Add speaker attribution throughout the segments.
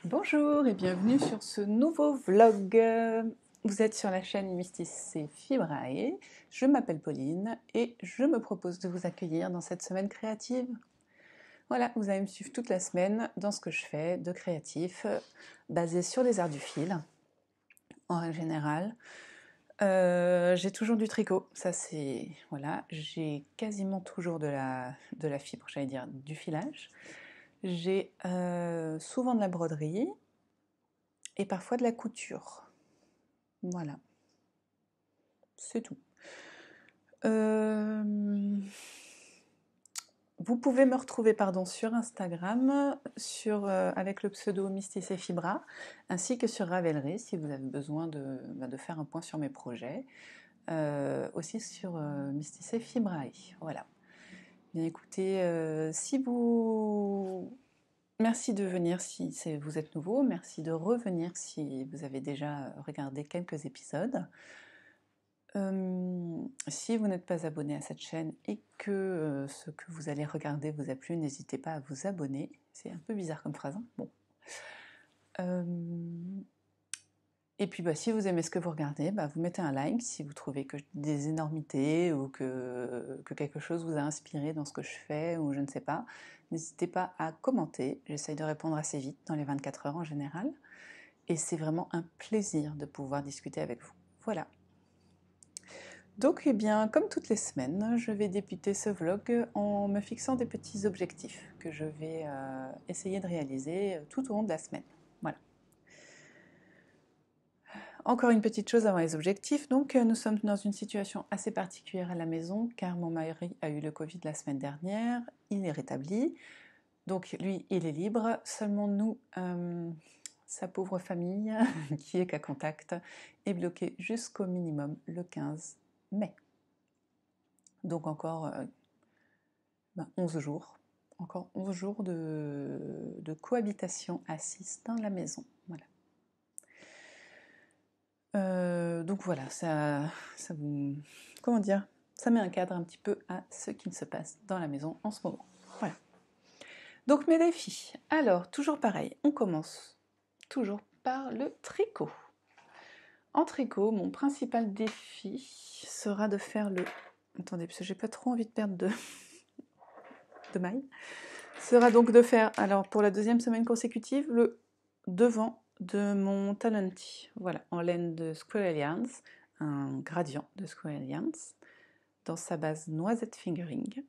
Speaker 1: Bonjour et bienvenue sur ce nouveau vlog. Vous êtes sur la chaîne Mysticé Fibrae. Je m'appelle Pauline et je me propose de vous accueillir dans cette semaine créative. Voilà, vous allez me suivre toute la semaine dans ce que je fais de créatif, basé sur les arts du fil, en règle générale. J'ai toujours du tricot, ça c'est... Voilà, j'ai quasiment toujours de la fibre, j'allais dire du filage. J'ai souvent de la broderie et parfois de la couture. Voilà, c'est tout. Vous pouvez me retrouver sur Instagram avec le pseudo Mysticé Fibra, ainsi que sur Ravelry si vous avez besoin de faire un point sur mes projets. Aussi sur Mysticé Fibrae. Voilà. Bien écoutez, merci de venir si vous êtes nouveau, merci de revenir si vous avez déjà regardé quelques épisodes. Si vous n'êtes pas abonné à cette chaîne et que ce que vous allez regarder vous a plu, n'hésitez pas à vous abonner. C'est un peu bizarre comme phrase, hein. Bon. Et puis si vous aimez ce que vous regardez, vous mettez un like si vous trouvez que je dis des énormités ou que quelque chose vous a inspiré dans ce que je fais ou je ne sais pas. N'hésitez pas à commenter, j'essaye de répondre assez vite, dans les 24 heures en général. Et c'est vraiment un plaisir de pouvoir discuter avec vous. Voilà. Donc, eh bien, comme toutes les semaines, je vais débuter ce vlog en me fixant des petits objectifs que je vais essayer de réaliser tout au long de la semaine. Voilà. Encore une petite chose avant les objectifs. Donc, nous sommes dans une situation assez particulière à la maison car mon mari a eu le Covid la semaine dernière. Il est rétabli. Donc, lui, il est libre. Seulement nous, sa pauvre famille, qui est cas contact, est bloquée jusqu'au minimum le 15 mai. Donc encore 11 jours. Encore 11 jours de cohabitation à 6 dans la maison. Voilà. Donc voilà, ça vous... Comment dire? Ça met un cadre un petit peu à ce qui se passe dans la maison en ce moment. Voilà. Donc mes défis. Alors, toujours pareil, on commence toujours par le tricot. En tricot, mon principal défi sera de faire le... Attendez, parce que j'ai pas trop envie de perdre de mailles. Sera donc de faire, alors pour la deuxième semaine consécutive, le devant de mon Talenti. Voilà, en laine de Squirrel Alliance, un gradient de Squirrel Alliance, dans sa base noisette fingering.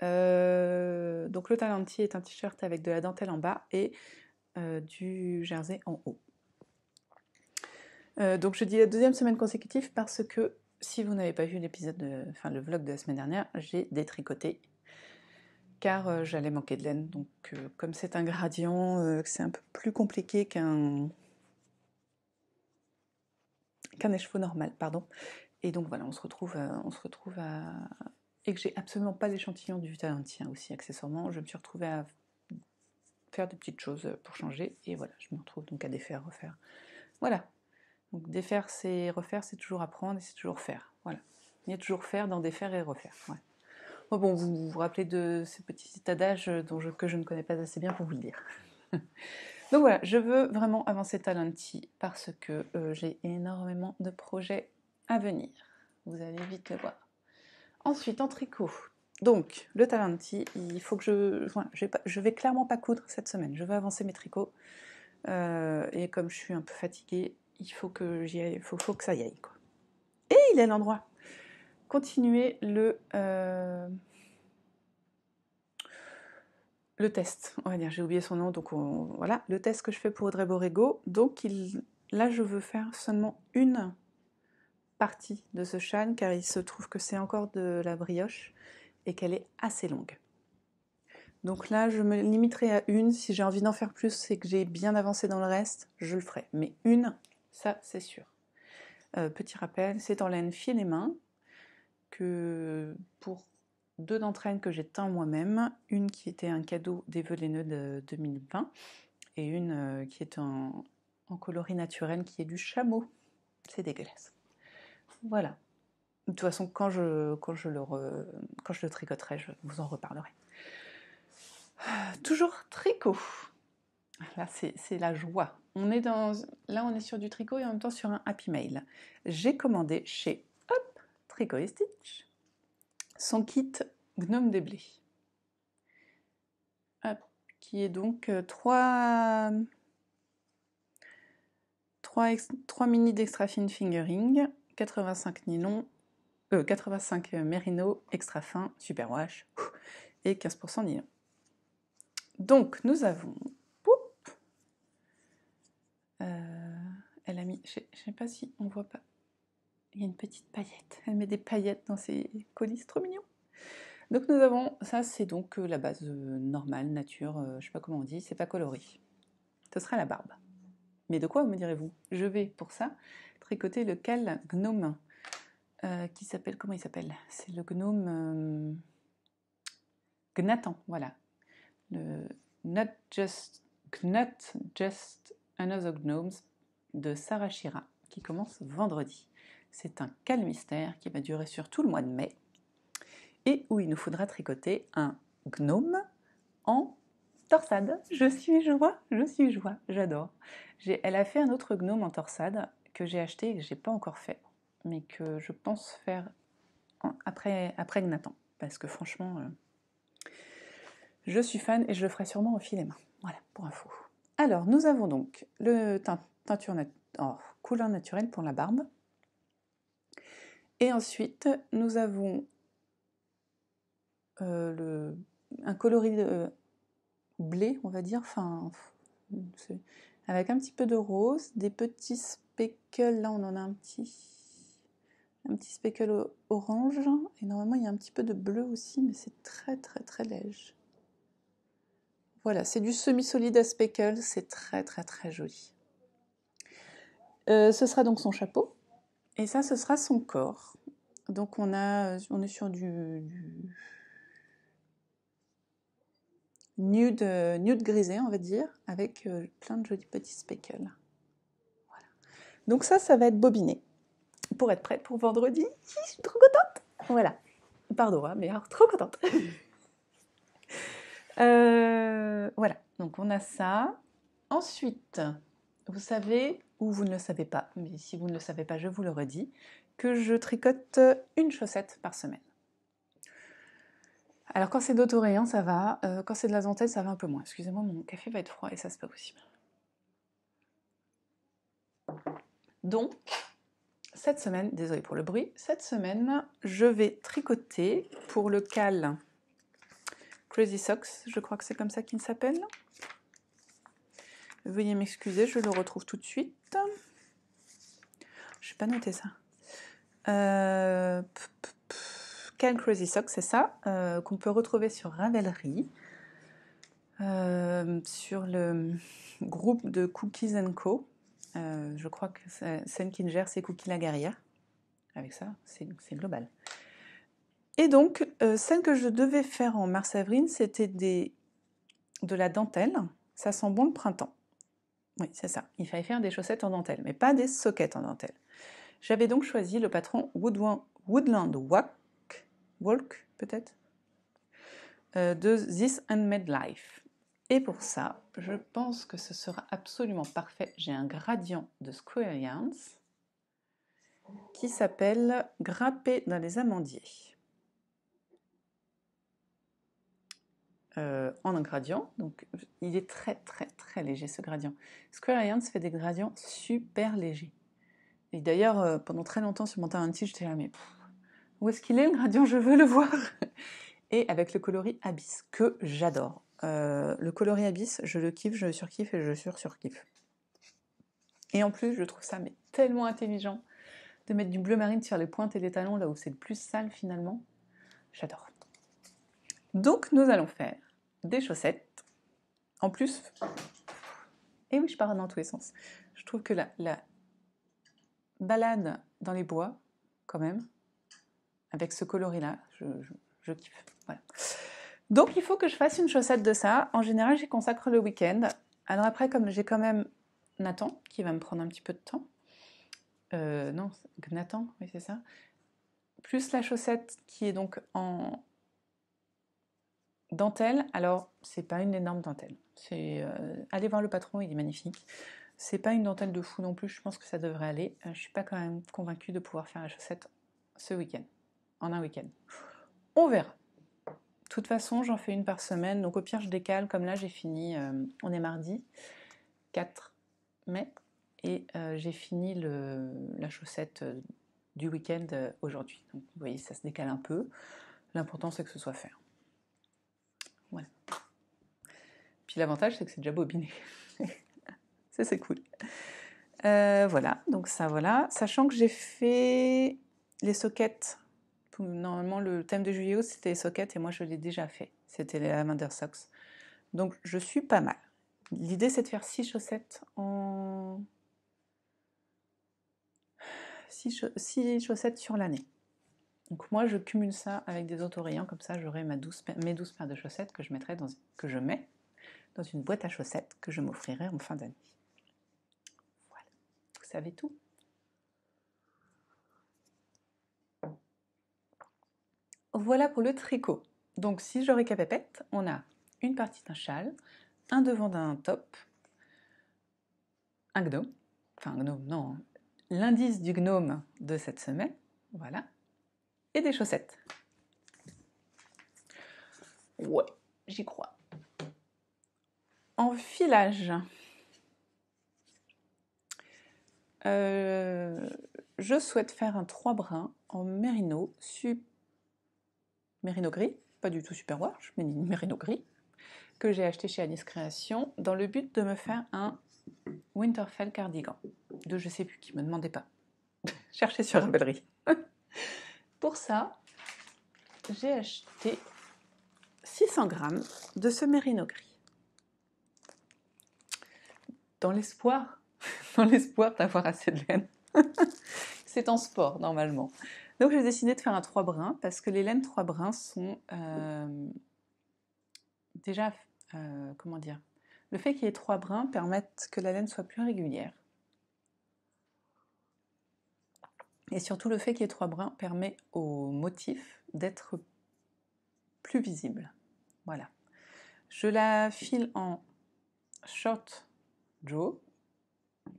Speaker 1: Donc le Talenti est un t-shirt avec de la dentelle en bas et du jersey en haut. Donc je dis la deuxième semaine consécutive parce que si vous n'avez pas vu le vlog de la semaine dernière, j'ai détricoté car j'allais manquer de laine. Donc comme c'est un gradient, c'est un peu plus compliqué qu'un écheveau normal, pardon. Et donc voilà, on se retrouve à... Et que j'ai absolument pas l'échantillon du Talenti aussi, accessoirement. Je me suis retrouvée à faire des petites choses pour changer. Et voilà, je me retrouve donc à défaire, refaire. Voilà. Donc défaire, c'est refaire, c'est toujours apprendre et c'est toujours faire. Voilà. Il y a toujours faire dans défaire et refaire. Ouais. Bon, vous vous rappelez de ces petits adages que je ne connais pas assez bien pour vous le dire. Donc voilà, je veux vraiment avancer Talenti parce que j'ai énormément de projets à venir. Vous allez vite le voir. Ensuite, en tricot. Donc, le Talenti, il faut que je vais clairement pas coudre cette semaine. Je veux avancer mes tricots. Et comme je suis un peu fatiguée, il faut que j'y aille, faut que ça y aille, quoi. Et il est l'endroit. Continuer le test, on va dire, j'ai oublié son nom, donc voilà, le test que je fais pour Audrey Borrego. Donc là, je veux faire seulement une partie de ce châle, car il se trouve que c'est encore de la brioche et qu'elle est assez longue. Donc là, je me limiterai à une. Si j'ai envie d'en faire plus et que j'ai bien avancé dans le reste, je le ferai. Mais une, ça, c'est sûr. Petit rappel, c'est en laine fil et main, que pour deux d'entre elles que j'ai teint moi-même, une qui était un cadeau des Veleneux de 2020 et une qui est en coloris naturel qui est du chameau. C'est dégueulasse. Voilà. De toute façon, quand je le tricoterai, je vous en reparlerai. Toujours tricot. Là, c'est la joie. Là, on est sur du tricot et en même temps sur un Happy Mail. J'ai commandé chez Tricot et Stitch son kit Gnome des Blés. Hop, qui est donc 3 mini d'extra fine fingering, 85 nylon, 85 mérino extra fin, super wash et 15% nylon. Donc nous avons, elle a mis, je sais pas si on voit pas, il y a une petite paillette, elle met des paillettes dans ses colis, c'est trop mignon. Donc nous avons, ça c'est donc la base normale, nature, je sais pas comment on dit, c'est pas coloré. Ce sera la barbe. Mais de quoi, me direz-vous? Je vais pour ça tricoter le cal gnome qui s'appelle, comment il s'appelle? C'est le gnome Gnatan, voilà. Le Not Just Another Gnomes de Sarah Shira qui commence vendredi. C'est un cal mystère qui va durer sur tout le mois de mai et où il nous faudra tricoter un gnome en torsade. Je suis joie, j'adore. Elle a fait un autre gnome en torsade que j'ai acheté et que j'ai pas encore fait, mais que je pense faire après Gnatan, parce que franchement, je suis fan et je le ferai sûrement au fil et main. Voilà, pour info. Alors, nous avons donc le couleur naturelle pour la barbe. Et ensuite, nous avons un coloris blé, on va dire, avec un petit peu de rose, des petits speckles, là on en a un petit speckle orange, et normalement il y a un petit peu de bleu aussi, mais c'est très très très léger. Voilà, c'est du semi-solide à speckle, c'est très très très joli. Ce sera donc son chapeau, et ça ce sera son corps. Donc on est sur du nude grisé, on va dire, avec plein de jolis petits speckles. Voilà. Donc ça va être bobiné pour être prête pour vendredi. Je suis trop contente. Voilà. Pardon, mais alors, trop contente. Voilà, donc on a ça. Ensuite, vous savez, ou vous ne le savez pas, mais si vous ne le savez pas, je vous le redis, que je tricote une chaussette par semaine. Alors quand c'est d'autorayon, ça va. Quand c'est de la dentelle, ça va un peu moins. Excusez-moi, mon café va être froid et ça, c'est pas possible. Donc, cette semaine, désolée pour le bruit, cette semaine, je vais tricoter pour le cal Crazy Socks, je crois que c'est comme ça qu'il s'appelle. Veuillez m'excuser, je le retrouve tout de suite. Je n'ai pas noté ça. Cal Crazy Socks, c'est ça, qu'on peut retrouver sur Ravelry, sur le groupe de Cookies & Co. Je crois que celle qui gère, c'est Cookie la Guerrière. Avec ça, c'est global. Et donc, celle que je devais faire en mars-avril, c'était de la dentelle. Ça sent bon le printemps. Oui, c'est ça. Il fallait faire des chaussettes en dentelle, mais pas des sockets en dentelle. J'avais donc choisi le patron Woodland Walk, peut-être, de This Handmade Life. Et pour ça, je pense que ce sera absolument parfait. J'ai un gradient de Square Yarns qui s'appelle Grappé dans les amandiers. En un gradient, donc il est très très très léger ce gradient. Square Yarns fait des gradients super légers. Et d'ailleurs, pendant très longtemps sur mon Taranti, j'étais là, mais où est-ce qu'il est le gradient? Je veux le voir. Et avec le coloris Abyss, que j'adore. Le coloris Abyss, je le kiffe, je le surkiffe et je le surkiffe. Et en plus, je trouve ça mais tellement intelligent de mettre du bleu marine sur les pointes et les talons, là où c'est le plus sale finalement. J'adore. Donc, nous allons faire des chaussettes. En plus, et oui, je pars dans tous les sens. Je trouve que la balade dans les bois, quand même, avec ce coloris-là, je kiffe. Voilà. Donc, il faut que je fasse une chaussette de ça. En général, j'y consacre le week-end. Alors après, comme j'ai quand même Nathan, qui va me prendre un petit peu de temps. Non, Nathan, oui, c'est ça. Plus la chaussette qui est donc en Dentelle, alors c'est pas une énorme dentelle. Allez voir le patron, il est magnifique. C'est pas une dentelle de fou non plus, je pense que ça devrait aller. Je suis pas quand même convaincue de pouvoir faire la chaussette ce week-end, en un week-end. On verra. De toute façon, j'en fais une par semaine, donc au pire je décale, comme là j'ai fini, on est mardi 4 mai, et j'ai fini la chaussette du week-end aujourd'hui. Donc vous voyez, ça se décale un peu. L'important c'est que ce soit fait. Voilà. Puis l'avantage c'est que c'est déjà bobiné. Ça c'est cool. Voilà, donc ça voilà. Sachant que j'ai fait les sockets. Normalement le thème de juillet c'était les sockets et moi je l'ai déjà fait. C'était les Lavender Socks. Donc je suis pas mal. L'idée c'est de faire 6 chaussettes en... 6 chaussettes sur l'année. Donc moi je cumule ça avec des autorayants, comme ça j'aurai mes 12 paires de chaussettes que je mets dans une boîte à chaussettes que je m'offrirai en fin d'année. Voilà, vous savez tout. Voilà pour le tricot. Donc si je récapépète, on a une partie d'un châle, un devant d'un top, un gnome, enfin un gnome, non, l'indice du gnome de cette semaine, voilà, et des chaussettes. Ouais, j'y crois. En filage, je souhaite faire un 3 brins en mérino, mérino gris, pas du tout superwash, mais mérino gris, que j'ai acheté chez Alice Création, dans le but de me faire un Winterfell cardigan, de je sais plus qui, me demandez pas. Cherchez sur Ravelry. Pour ça, j'ai acheté 600 grammes de ce mérino gris. Dans l'espoir d'avoir assez de laine. C'est en sport, normalement. Donc j'ai décidé de faire un 3 brins, parce que les laines 3 brins sont déjà, comment dire, le fait qu'il y ait 3 brins permettent que la laine soit plus régulière. Et surtout, le fait qu'il y ait 3 brins permet au motif d'être plus visible. Voilà. Je la file en short jaw,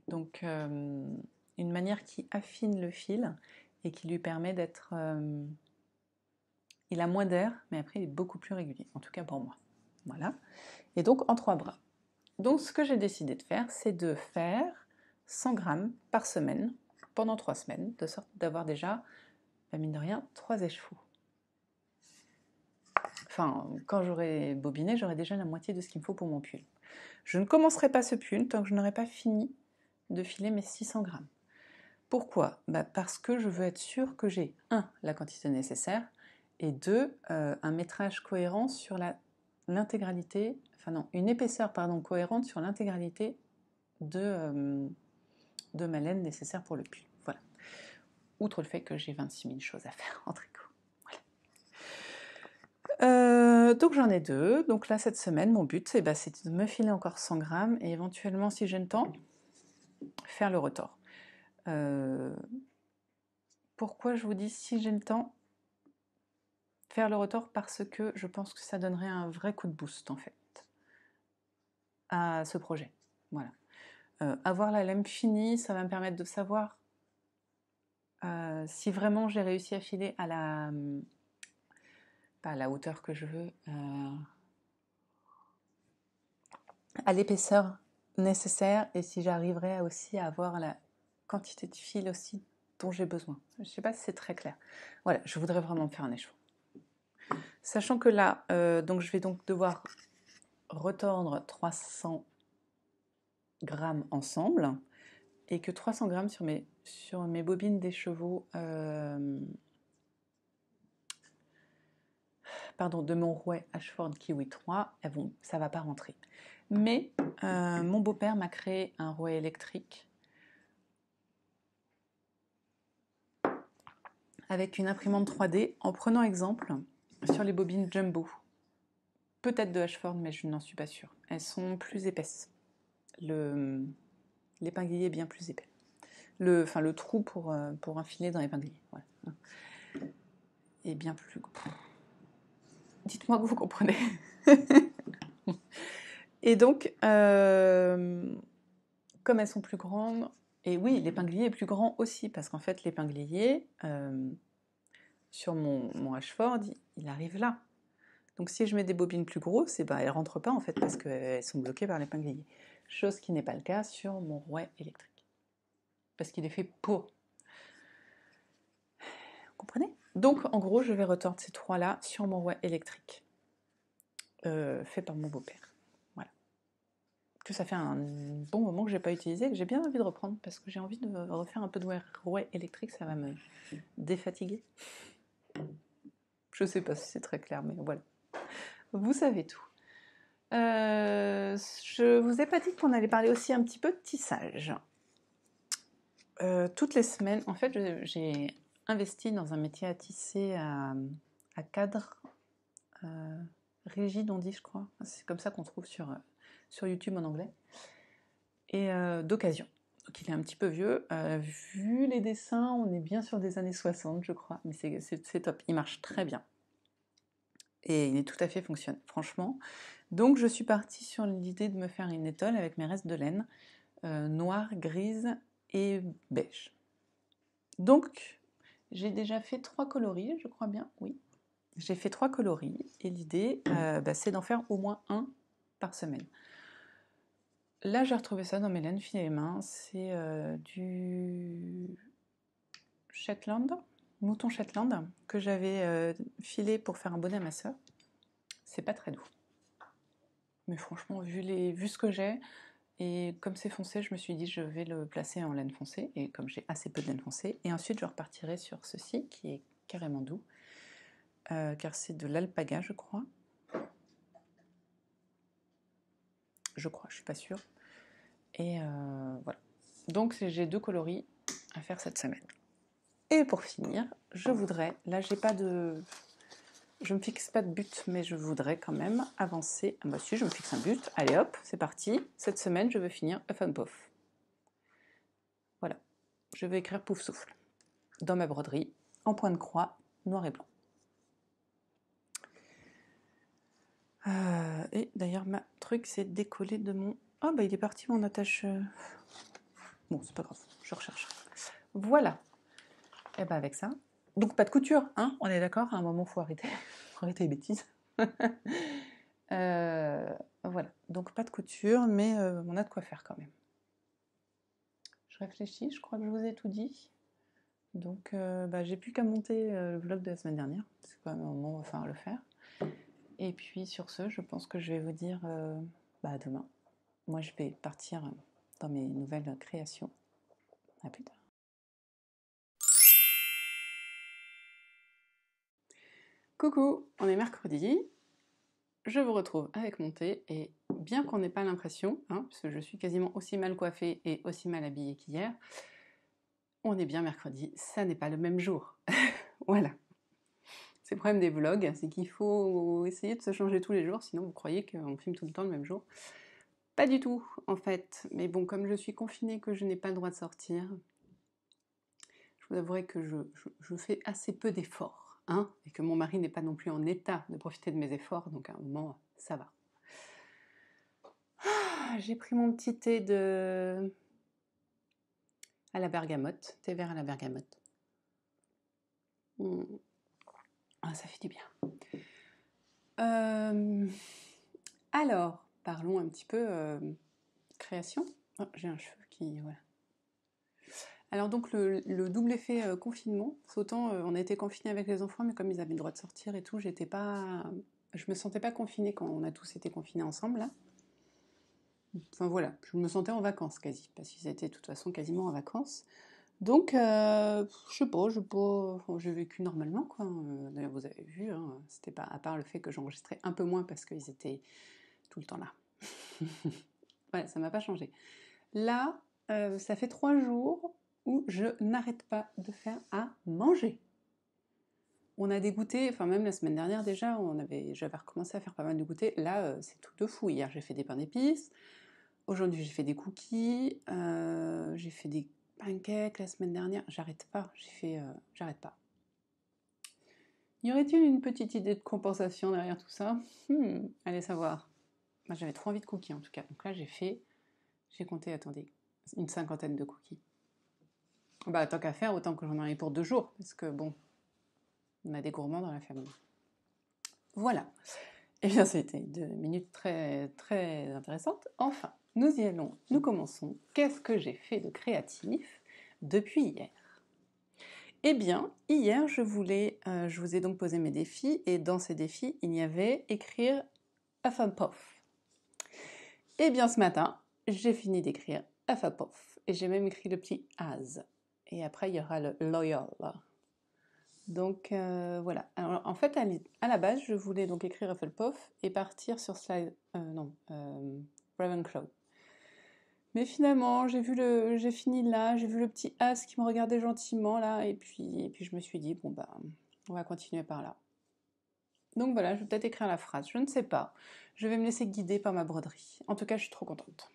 Speaker 1: donc une manière qui affine le fil et qui lui permet d'être... il a moins d'air, mais après il est beaucoup plus régulier, en tout cas pour moi. Voilà. Et donc en 3 brins. Donc ce que j'ai décidé de faire, c'est de faire 100 grammes par semaine, pendant 3 semaines, de sorte d'avoir déjà, mine de rien, 3 écheveaux. Enfin, quand j'aurai bobiné, j'aurai déjà la moitié de ce qu'il me faut pour mon pull. Je ne commencerai pas ce pull tant que je n'aurai pas fini de filer mes 600 grammes. Pourquoi ? Parce que je veux être sûre que j'ai, 1, la quantité nécessaire, et 2, un métrage cohérent sur l'intégralité, enfin non, une épaisseur cohérente sur l'intégralité de ma laine nécessaire pour le pull. Voilà. Outre le fait que j'ai 26 000 choses à faire en tricot. Donc j'en ai 2. Donc là, cette semaine, mon but, c'est de me filer encore 100 grammes et éventuellement, si j'ai le temps, faire le retors. Pourquoi je vous dis si j'ai le temps ? Faire le retors parce que je pense que ça donnerait un vrai coup de boost, en fait, à ce projet. Voilà. Avoir la lame finie, ça va me permettre de savoir si vraiment j'ai réussi à filer à pas à la hauteur que je veux, à l'épaisseur nécessaire, et si j'arriverai aussi à avoir la quantité de fil aussi dont j'ai besoin. Je ne sais pas si c'est très clair. Voilà, je voudrais vraiment me faire un écheveau. Sachant que là, donc je vais donc devoir retordre 300 grammes ensemble, et que 300 grammes sur mes bobines d'écheveau, de mon rouet Ashford Kiwi 3, ça ne va pas rentrer. Mais mon beau-père m'a créé un rouet électrique avec une imprimante 3D en prenant exemple sur les bobines Jumbo. Peut-être de Ashford, mais je n'en suis pas sûre. Elles sont plus épaisses. L'épinglier est bien plus épais. Le trou pour enfiler dans l'épinglier. Voilà. Est bien plus... dites-moi que vous comprenez. Et donc, comme elles sont plus grandes, et oui, l'épinglier est plus grand aussi, parce qu'en fait, l'épinglier, sur mon Ashford, il arrive là. Donc si je mets des bobines plus grosses, elles ne rentrent pas en fait, parce qu'elles sont bloquées par l'épinglier. Chose qui n'est pas le cas sur mon rouet électrique. Parce qu'il est fait pour. Vous comprenez? Donc en gros, je vais retordre ces trois-là sur mon rouet électrique. Fait par mon beau-père. Voilà. Que ça fait un bon moment que je n'ai pas utilisé, que j'ai bien envie de reprendre, parce que j'ai envie de refaire un peu de rouet électrique, ça va me défatiguer. Je ne sais pas si c'est très clair, mais voilà. Vous savez tout. Je vous ai pas dit qu'on allait parler aussi un petit peu de tissage. Toutes les semaines, en fait, j'ai investi dans un métier à tisser à cadre rigide, on dit, je crois. C'est comme ça qu'on trouve sur YouTube en anglais. Et d'occasion. Donc il est un petit peu vieux. Vu les dessins, on est bien sur des années 60, je crois. Mais c'est top, il marche très bien. Et il est tout à fait fonctionnel, franchement. Donc je suis partie sur l'idée de me faire une étole avec mes restes de laine, noire, grise et beige. Donc j'ai déjà fait 3 coloris, je crois bien, oui. J'ai fait 3 coloris et l'idée c'est d'en faire au moins un par semaine. Là j'ai retrouvé ça dans mes laines filles et mains, c'est du Shetland, mouton Shetland, que j'avais filé pour faire un bonnet à ma soeur. C'est pas très doux. Mais franchement, vu ce que j'ai, et comme c'est foncé, je me suis dit je vais le placer en laine foncée, et comme j'ai assez peu de laine foncée, et ensuite je repartirai sur ceci qui est carrément doux, car c'est de l'alpaga, je crois. Je suis pas sûre. Et voilà. Donc j'ai 2 coloris à faire cette semaine. Et pour finir, je voudrais, là j'ai pas de... Je me fixe pas de but, mais je voudrais quand même avancer. Ah bah si, je me fixe un but. Allez hop, c'est parti. Cette semaine, je veux finir Huff and Puff. Voilà. Je vais écrire Pouf Souffle dans ma broderie, en point de croix, noir et blanc. Et d'ailleurs, ma truc, c'est décoller de mon... Oh bah il est parti mon attache... Bon, c'est pas grave, je recherche. Voilà. Et bah avec ça... Donc pas de couture, hein, on est d'accord? À un moment, il faut arrêter. Faut arrêter les bêtises. Voilà, donc pas de couture, mais on a de quoi faire quand même. Je réfléchis, je crois que je vous ai tout dit. Donc j'ai plus qu'à monter le vlog de la semaine dernière. C'est quand même un moment où il va falloir le faire. Et puis sur ce, je pense que je vais vous dire à demain. Moi je vais partir dans mes nouvelles créations. À plus tard. Coucou, on est mercredi. Je vous retrouve avec mon thé et bien qu'on n'ait pas l'impression, parce que je suis quasiment aussi mal coiffée et aussi mal habillée qu'hier, on est bien mercredi, ça n'est pas le même jour. Voilà. C'est le problème des vlogs, c'est qu'il faut essayer de se changer tous les jours, sinon vous croyez qu'on filme tout le temps le même jour. Pas du tout, en fait. Mais bon, comme je suis confinée, que je n'ai pas le droit de sortir, je vous avouerai que je fais assez peu d'efforts, et que mon mari n'est pas non plus en état de profiter de mes efforts, donc à un moment, ça va. J'ai pris mon petit thé à la bergamote, thé vert à la bergamote. Ah, ça fait du bien. Alors, parlons un petit peu création. Oh, j'ai un cheveu qui... Voilà. Alors donc le double effet confinement, autant on a été confinés avec les enfants, mais comme ils avaient le droit de sortir et tout, je me sentais pas confinée quand on a tous été confinés ensemble là. Enfin voilà, je me sentais en vacances quasi, parce qu'ils étaient de toute façon quasiment en vacances. Donc je sais pas, j'ai vécu normalement quoi. D'ailleurs vous avez vu, c'était pas à part le fait que j'enregistrais un peu moins parce qu'ils étaient tout le temps là. Voilà, ça m'a pas changé. Là, ça fait 3 jours où je n'arrête pas de faire à manger. On a des goûters, enfin même la semaine dernière déjà, j'avais recommencé à faire pas mal de goûters. Là, c'est tout de fou. Hier, j'ai fait des pains d'épices. Aujourd'hui, j'ai fait des cookies. J'ai fait des pancakes la semaine dernière. J'arrête pas. J'arrête pas. Y aurait-il une petite idée de compensation derrière tout ça? Allez savoir. Moi, j'avais trop envie de cookies en tout cas. Donc là, j'ai compté, attendez, une 50aine de cookies. Bah, tant qu'à faire, autant que j'en ai pour 2 jours, parce que bon, on a des gourmands dans la famille. Voilà. Eh bien, c'était 2 minutes très, très intéressantes. Enfin, nous y allons, nous commençons. Qu'est-ce que j'ai fait de créatif depuis hier? Eh bien, hier, je vous ai donc posé mes défis, et dans ces défis, il y avait écrire Hufflepuff. Eh bien, ce matin, j'ai fini d'écrire Hufflepuff, et j'ai même écrit le petit as. Et après, il y aura le loyal. Donc voilà. Alors, en fait, à la base, je voulais donc écrire Hufflepuff et partir sur Ravenclaw. Mais finalement, j'ai fini là, j'ai vu le petit as qui me regardait gentiment là, et puis je me suis dit bon bah, on va continuer par là. Donc voilà, je vais peut-être écrire la phrase, je ne sais pas. Je vais me laisser guider par ma broderie. En tout cas, je suis trop contente.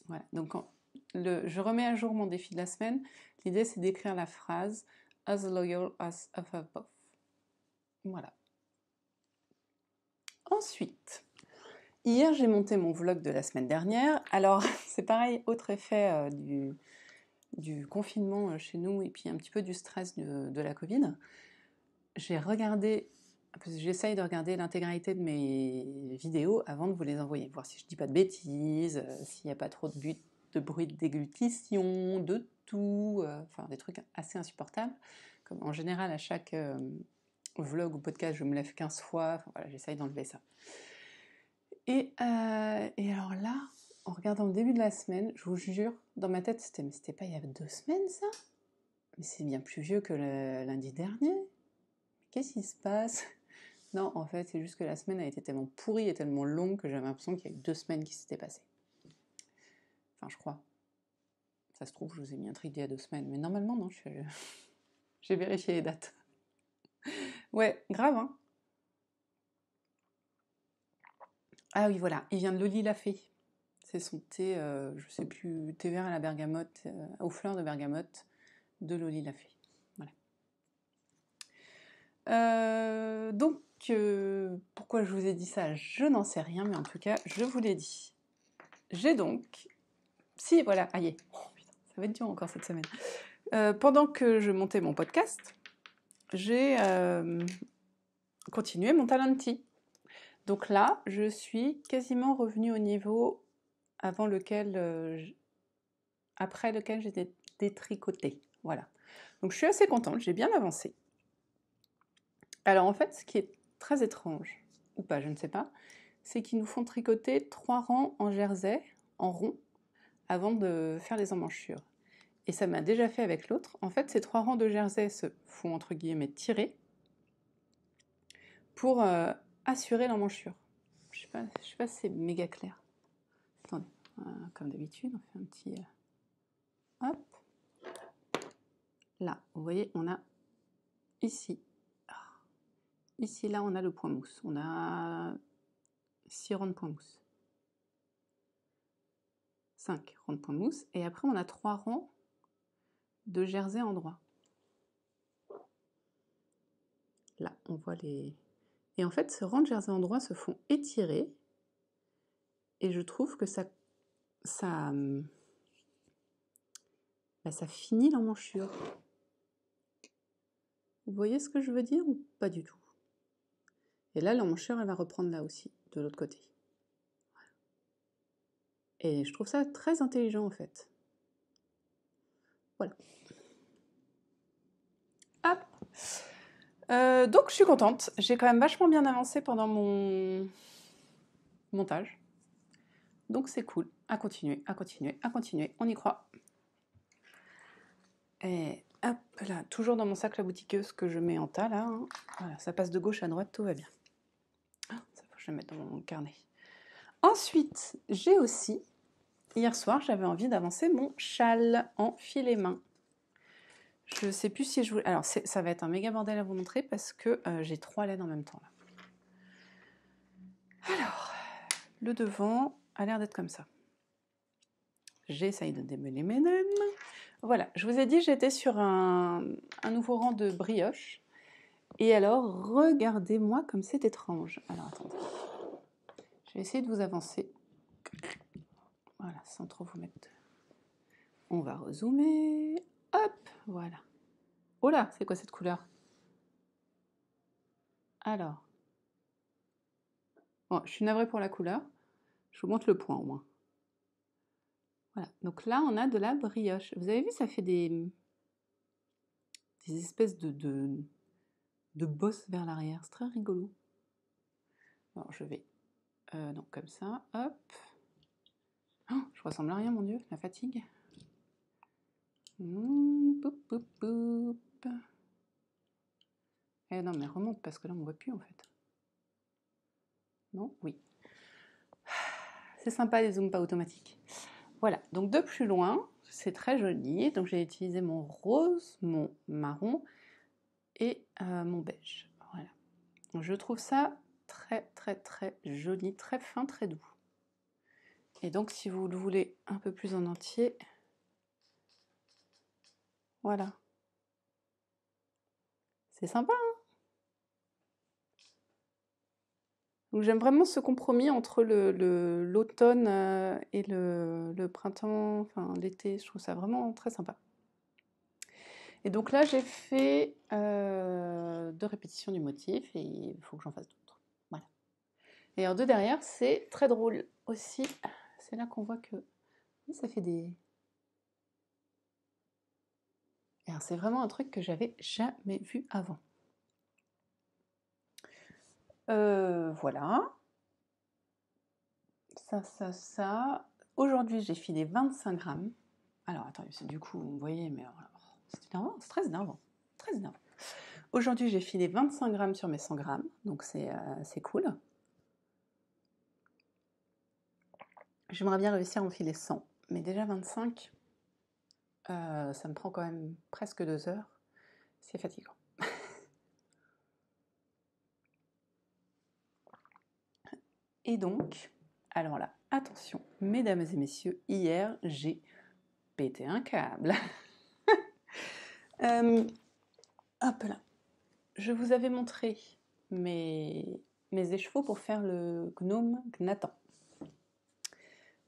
Speaker 1: Voilà. Donc je remets à jour mon défi de la semaine. L'idée, c'est d'écrire la phrase as loyal as Hufflepuff. Voilà. Ensuite, hier, j'ai monté mon vlog de la semaine dernière. Alors, c'est pareil, autre effet du confinement chez nous et puis un petit peu du stress de la Covid. J'ai regardé, parce que j'essaye de regarder l'intégralité de mes vidéos avant de vous les envoyer, voir si je dis pas de bêtises, s'il n'y a pas trop de bruit de déglutition, de tout, enfin des trucs assez insupportables. Comme en général, à chaque vlog ou podcast, je me lève 15 fois, enfin, voilà, j'essaye d'enlever ça. Et alors là, en regardant le début de la semaine, je vous jure, dans ma tête, c'était pas il y a 2 semaines ça? Mais c'est bien plus vieux que le lundi dernier. Qu'est-ce qui se passe? Non, en fait, c'est juste que la semaine a été tellement pourrie et tellement longue que j'avais l'impression qu'il y a eu 2 semaines qui s'étaient passées. Enfin, je crois. Ça se trouve, je vous ai mis un truc d'il y a 2 semaines, mais normalement, non, j'ai vérifié les dates. Ouais, grave, hein? Ah oui, voilà, il vient de Loli Lafay. C'est son thé, je sais plus, thé vert à la bergamote, aux fleurs de bergamote de Loli Lafay. Voilà. Donc, pourquoi je vous ai dit ça, je n'en sais rien, mais en tout cas, je vous l'ai dit. J'ai donc... Si, voilà, aïe, oh, putain, ça va être dur encore cette semaine. Pendant que je montais mon podcast, j'ai continué mon Talenti. Donc là, je suis quasiment revenue au niveau après lequel j'étais détricotée. Voilà. Donc je suis assez contente, j'ai bien avancé. Alors en fait, ce qui est très étrange, ou pas, je ne sais pas, c'est qu'ils nous font tricoter 3 rangs en jersey, en rond, avant de faire les emmanchures. Et ça m'a déjà fait avec l'autre. En fait, ces 3 rangs de jersey se font, entre guillemets, tirer pour assurer l'emmanchure. Je sais pas si c'est méga clair. Attendez, comme d'habitude, on fait un petit... hop. Là, vous voyez, on a ici. Ici, là, on a le point mousse. On a 6 rangs de point mousse. 5 rangs de point mousse. Et après, on a 3 rangs de jersey en droit. Là, on voit les... Et en fait, ces rangs de jersey en droit se font étirer. Et je trouve que ça finit l'emmanchure. Vous voyez ce que je veux dire ou pas du tout? Et là, l'emmanchure, elle va reprendre là aussi, de l'autre côté. Et je trouve ça très intelligent en fait. Voilà. Hop. Donc je suis contente. J'ai quand même vachement bien avancé pendant mon montage. Donc c'est cool. À continuer, à continuer, à continuer. On y croit. Et hop là, toujours dans mon sac la boutiqueuse que je mets en tas là. Hein. Voilà, ça passe de gauche à droite, tout va bien. Ça faut que je le mette dans mon carnet. Ensuite, j'ai aussi, hier soir, j'avais envie d'avancer mon châle en filet main. Je sais plus si je voulais... Alors, ça va être un méga bordel à vous montrer parce que j'ai 3 laines en même temps. Là. Alors, le devant a l'air d'être comme ça. J'essaye de démêler mes laines. Voilà, je vous ai dit, j'étais sur un nouveau rang de brioche. Et alors, regardez-moi comme c'est étrange. Alors, attendez. Je vais essayer de vous avancer. Voilà, sans trop vous mettre... On va rezoomer. Hop, voilà. Oh là, c'est quoi cette couleur? Alors. Bon, je suis navrée pour la couleur. Je vous montre le point au moins. Voilà, donc là, on a de la brioche. Vous avez vu, ça fait des espèces de bosses vers l'arrière. C'est très rigolo. Alors, je vais... non, comme ça. Hop. Oh, je ressemble à rien, mon Dieu, la fatigue. Poup, poup, poup. Eh non, mais remonte, parce que là, on ne voit plus, en fait. Non? Oui. C'est sympa, les zooms pas automatiques. Voilà, donc de plus loin, c'est très joli. Donc j'ai utilisé mon rose, mon marron et mon beige. Voilà. Donc, je trouve ça très, très, très joli, très fin, très doux. Et donc, si vous le voulez un peu plus en entier, voilà. C'est sympa, hein? Donc j'aime vraiment ce compromis entre l'automne et le printemps, enfin l'été. Je trouve ça vraiment très sympa. Et donc là, j'ai fait 2 répétitions du motif et il faut que j'en fasse d'autres. Voilà. Et en 2 derrière, c'est très drôle aussi. C'est là qu'on voit que ça fait des... C'est vraiment un truc que j'avais jamais vu avant. Voilà. Ça. Aujourd'hui, j'ai filé 25 grammes. Alors, attendez, du coup, vous voyez, mais c'est énervant, c'est très énervant. Très énervant. Aujourd'hui, j'ai filé 25 grammes sur mes 100 grammes, donc c'est cool. J'aimerais bien réussir à en filer 100, mais déjà 25, ça me prend quand même presque 2 heures. C'est fatigant. Et donc, alors là, attention, mesdames et messieurs, hier, j'ai pété un câble. Hop là. Je vous avais montré mes écheveaux pour faire le gnome Gnatan.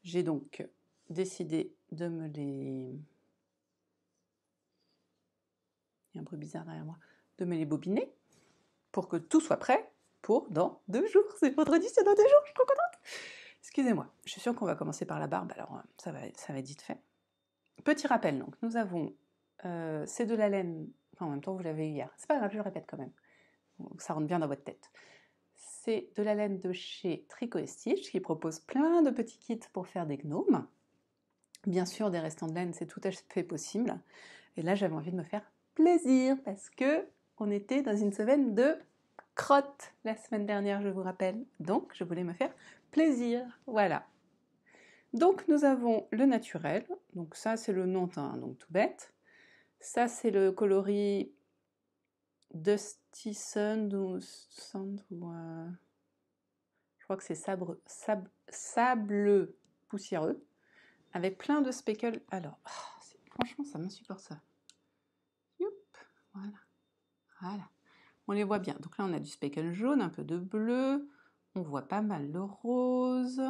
Speaker 1: J'ai donc décidé de me les... Il y a un bruit bizarre derrière moi. De me les bobiner pour que tout soit prêt pour dans 2 jours. C'est vendredi, c'est dans 2 jours, je suis trop contente. Excusez-moi, je suis sûre qu'on va commencer par la barbe, alors ça va être vite fait. Petit rappel, donc nous avons, c'est de la laine, enfin en même temps vous l'avez eu hier, c'est pas grave, je le répète quand même, ça rentre bien dans votre tête. C'est de la laine de chez Tricot et Stitch qui propose plein de petits kits pour faire des gnomes. Bien sûr, des restants de laine, c'est tout à fait possible. Et là, j'avais envie de me faire plaisir parce que on était dans une semaine de crotte la semaine dernière, je vous rappelle. Donc, je voulais me faire plaisir. Voilà. Donc, nous avons le naturel. Donc, ça, c'est le Nantin, donc tout bête. Ça, c'est le coloris Dusty Sand ou je crois que c'est sable poussiéreux avec plein de speckles. Alors, franchement, ça m'insupporte ça. Youp, voilà. Voilà. On les voit bien. Donc là, on a du speckle jaune, un peu de bleu. On voit pas mal le rose.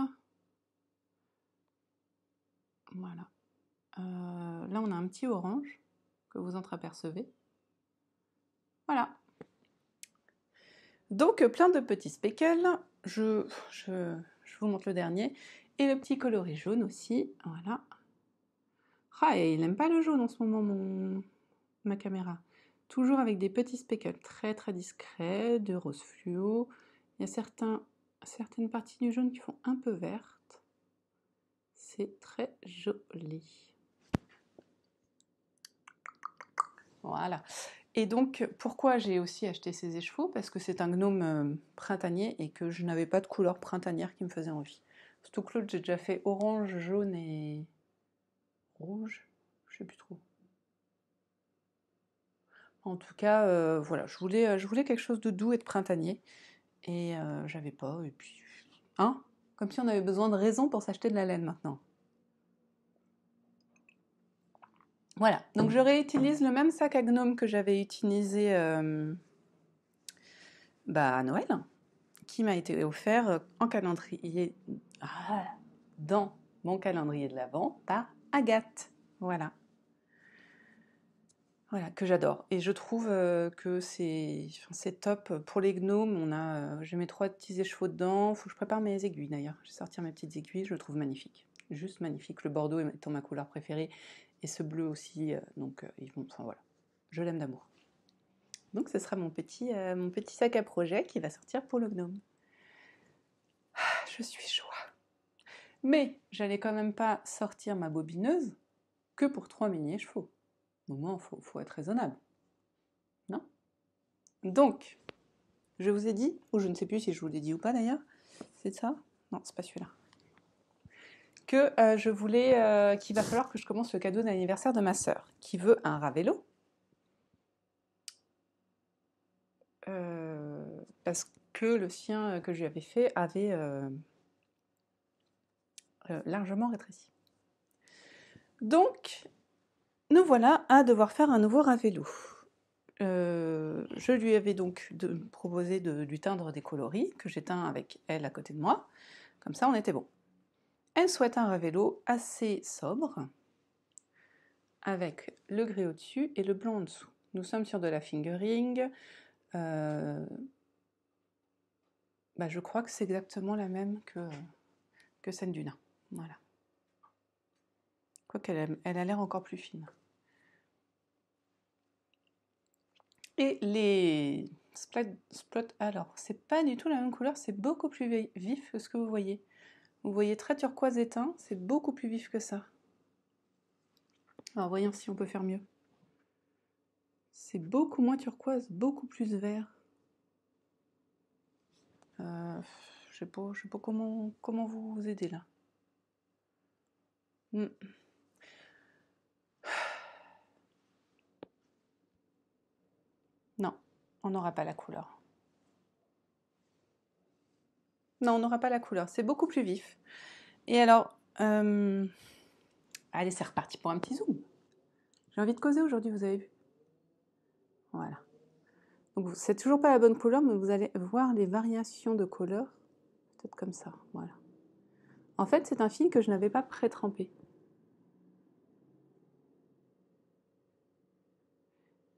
Speaker 1: Voilà. Là, on a un petit orange que vous entreapercevez. Voilà. Donc, plein de petits speckles. Je vous montre le dernier. Et le petit coloris jaune aussi. Voilà. Ah, et il n'aime pas le jaune en ce moment, ma caméra. Toujours avec des petits speckles très très discrets, de rose fluo. Il y a certaines parties du jaune qui font un peu verte. C'est très joli. Voilà. Et donc, pourquoi j'ai aussi acheté ces écheveaux? Parce que c'est un gnome printanier et que je n'avais pas de couleur printanière qui me faisait envie. Surtout que l'autre, j'ai déjà fait orange, jaune et rouge. Je sais plus trop. En tout cas, voilà, je voulais quelque chose de doux et de printanier. Et j'avais pas, et puis... Hein? Comme si on avait besoin de raison pour s'acheter de la laine maintenant. Voilà, donc je réutilise le même sac à gnome que j'avais utilisé à Noël, qui m'a été offert en calendrier, dans mon calendrier de l'Avent par Agathe. Voilà. Voilà, que j'adore. Et je trouve que c'est top. Pour les gnomes, je mets 3 petits écheveaux dedans. Il faut que je prépare mes aiguilles d'ailleurs. Je vais sortir mes petites aiguilles, je le trouve magnifique. Juste magnifique. Le bordeaux étant ma couleur préférée. Et ce bleu aussi. Enfin voilà. Je l'aime d'amour. Donc ce sera mon petit sac à projet qui va sortir pour le gnome. Je suis joie. Mais j'allais quand même pas sortir ma bobineuse que pour 3 mini-écheveaux. Au moment, il faut être raisonnable. Non? Donc, je vous ai dit, ou je ne sais plus si je vous l'ai dit ou pas d'ailleurs, c'est ça? Non, c'est pas celui-là. Que je voulais, qu'il va falloir que je commence le cadeau d'anniversaire de ma sœur, qui veut un Ravello. Parce que le sien que je lui avais fait avait largement rétréci. Donc, nous voilà à devoir faire un nouveau Ravello. Je lui avais donc proposé de lui teindre des coloris, que j'ai teints avec elle à côté de moi. Comme ça, on était bon. Elle souhaite un Ravello assez sobre, avec le gris au-dessus et le blanc en dessous. Nous sommes sur de la fingering. Je crois que c'est exactement la même que celle du nain. Voilà. Quoiqu'elle elle a l'air encore plus fine. Et les spots, alors, c'est pas du tout la même couleur, c'est beaucoup plus vif que ce que vous voyez. Vous voyez très turquoise éteint, c'est beaucoup plus vif que ça. Alors voyons si on peut faire mieux. C'est beaucoup moins turquoise, beaucoup plus vert. Je sais pas comment vous aider là. Non, on n'aura pas la couleur. Non, on n'aura pas la couleur, c'est beaucoup plus vif. Et alors, allez, c'est reparti pour un petit zoom. J'ai envie de causer aujourd'hui, vous avez vu? Voilà. Donc c'est toujours pas la bonne couleur, mais vous allez voir les variations de couleur, peut-être comme ça, voilà. En fait, c'est un fil que je n'avais pas pré-trempé.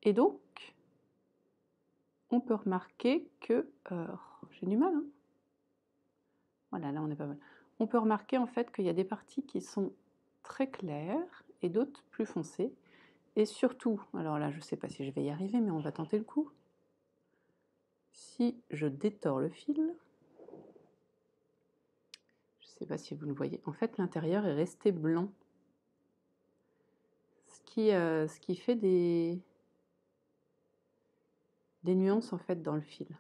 Speaker 1: Et donc, on peut remarquer que... j'ai du mal, hein. Voilà, là on est pas mal. On peut remarquer en fait qu'il y a des parties qui sont très claires et d'autres plus foncées. Et surtout, alors là je ne sais pas si je vais y arriver, mais on va tenter le coup. Si je détords le fil, je ne sais pas si vous le voyez, en fait l'intérieur est resté blanc. Ce qui fait des nuances en fait dans le fil.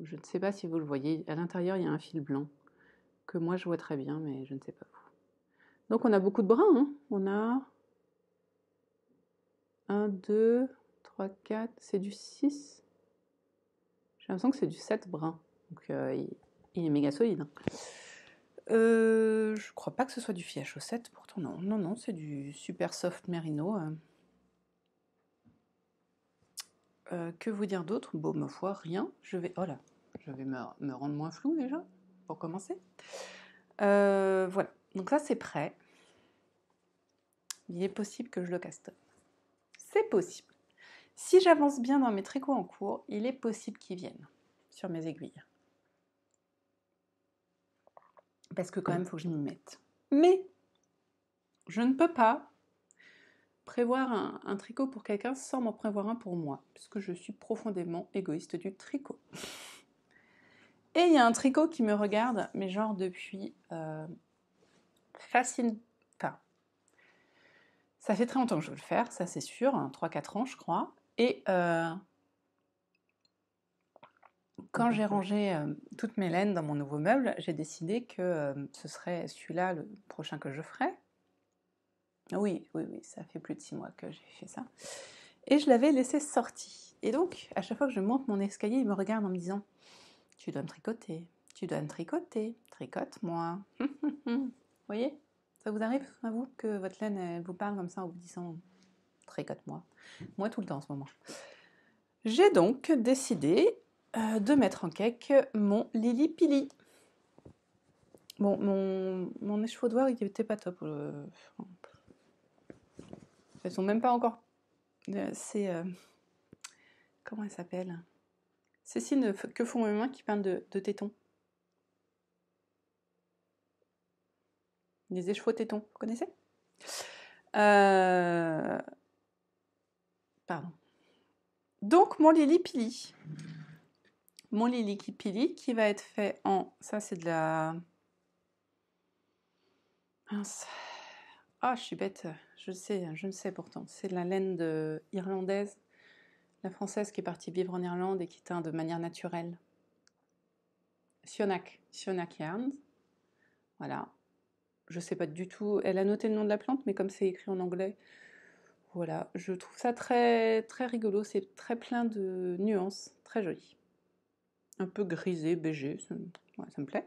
Speaker 1: Je ne sais pas si vous le voyez, à l'intérieur il y a un fil blanc que moi je vois très bien, mais je ne sais pas vous. Donc on a beaucoup de brins, hein. On a 1, 2, 3, 4, c'est du 6. J'ai l'impression que c'est du 7 brins. Donc il est méga solide. Hein. Je crois pas que ce soit du fil à chaussettes, pourtant non. Non, c'est du super soft merino. Que vous dire d'autre? Bon, ma foi, rien. Je vais me rendre moins flou déjà, pour commencer. Voilà, donc ça c'est prêt. Il est possible que je le casse. C'est possible. Si j'avance bien dans mes tricots en cours, il est possible qu'ils viennent sur mes aiguilles. Parce que quand même, il faut que je m'y mette. Mais je ne peux pas prévoir un tricot pour quelqu'un sans m'en prévoir un pour moi, puisque je suis profondément égoïste du tricot. Et il y a un tricot qui me regarde, mais genre depuis ça fait très longtemps que je veux le faire, ça c'est sûr, 3-4 ans je crois. Et quand j'ai rangé toutes mes laines dans mon nouveau meuble, j'ai décidé que ce serait celui-là le prochain que je ferais. Oui, ça fait plus de 6 mois que j'ai fait ça. Et je l'avais laissé sorti. Et donc, à chaque fois que je monte mon escalier, il me regarde en me disant « Tu dois me tricoter, tricote-moi. » Vous voyez? Ça vous arrive, à vous, que votre laine elle vous parle comme ça en vous disant « Tricote-moi ». Moi, tout le temps en ce moment. J'ai donc décidé de mettre en cake mon Lili Pili. Bon, mon échaudoir, il était pas top. Elles sont même pas encore... c'est... comment elle s'appelle? Cécile, que font mes mains qui parlent de tétons? Les échevaux tétons, vous connaissez? Pardon. Donc, mon Lili Pili. Mon Lili Pili qui va être fait en... Ça, c'est de la... Mince. Ah, je suis bête. Je ne sais pourtant. C'est de la laine irlandaise. La française qui est partie vivre en Irlande et qui teint de manière naturelle. Sionac Yarns. Voilà. Je sais pas du tout. Elle a noté le nom de la plante, mais comme c'est écrit en anglais, voilà. Je trouve ça très, très rigolo. C'est très plein de nuances. Très joli. Un peu grisé, beigé. Ça me plaît.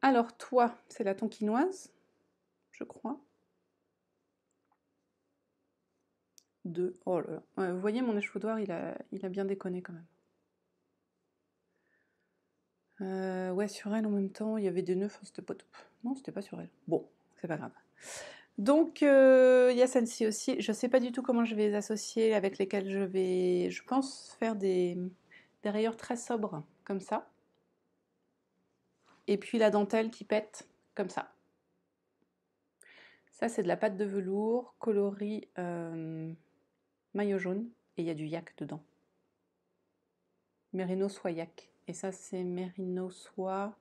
Speaker 1: Alors, toi, c'est la tonkinoise, je crois. Oh là là. Ouais, vous voyez, mon échaudoir, il a bien déconné quand même. Ouais, sur elle en même temps, il y avait des nœuds, c'était pas top. Non, c'était pas sur elle. Bon, c'est pas grave. Donc, il y a celle-ci aussi. Je sais pas du tout comment je vais les associer, avec lesquelles je vais, je pense, faire des rayures très sobres, comme ça. Et puis la dentelle qui pète, comme ça. Ça, c'est de la pâte de velours, coloris maillot jaune, et il y a du yak dedans. Mérino soie yak. Et ça, c'est Mérino soie...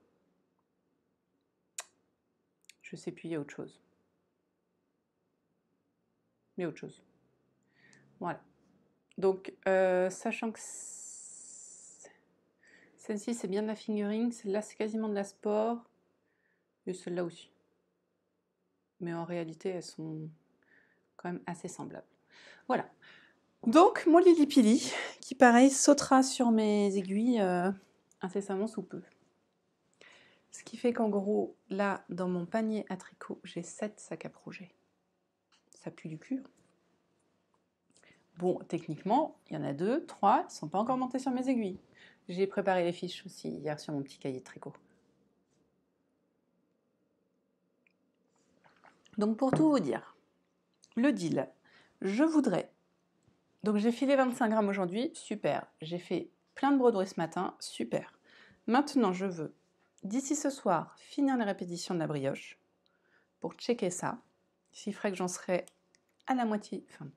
Speaker 1: Je sais plus, il y a autre chose. Il y a autre chose. Voilà. Donc, sachant que celle-ci, c'est bien de la fingering. Celle-là, c'est quasiment de la sport. Et celle-là aussi. Mais en réalité, elles sont quand même assez semblables. Voilà. Donc, mon Lili Pili, qui pareil, sautera sur mes aiguilles incessamment sous peu. Ce qui fait qu'en gros, là, dans mon panier à tricot, j'ai 7 sacs à projet. Ça pue du cul. Bon, techniquement, il y en a 2, 3, ils ne sont pas encore montés sur mes aiguilles. J'ai préparé les fiches aussi hier sur mon petit cahier de tricot. Donc pour tout vous dire, le deal, je voudrais... Donc j'ai filé 25 grammes aujourd'hui, super. J'ai fait plein de broderies ce matin, super. Maintenant, je veux, d'ici ce soir, finir les répétitions de la brioche pour checker ça. S'il ferait que j'en serais à la moitié... Enfin,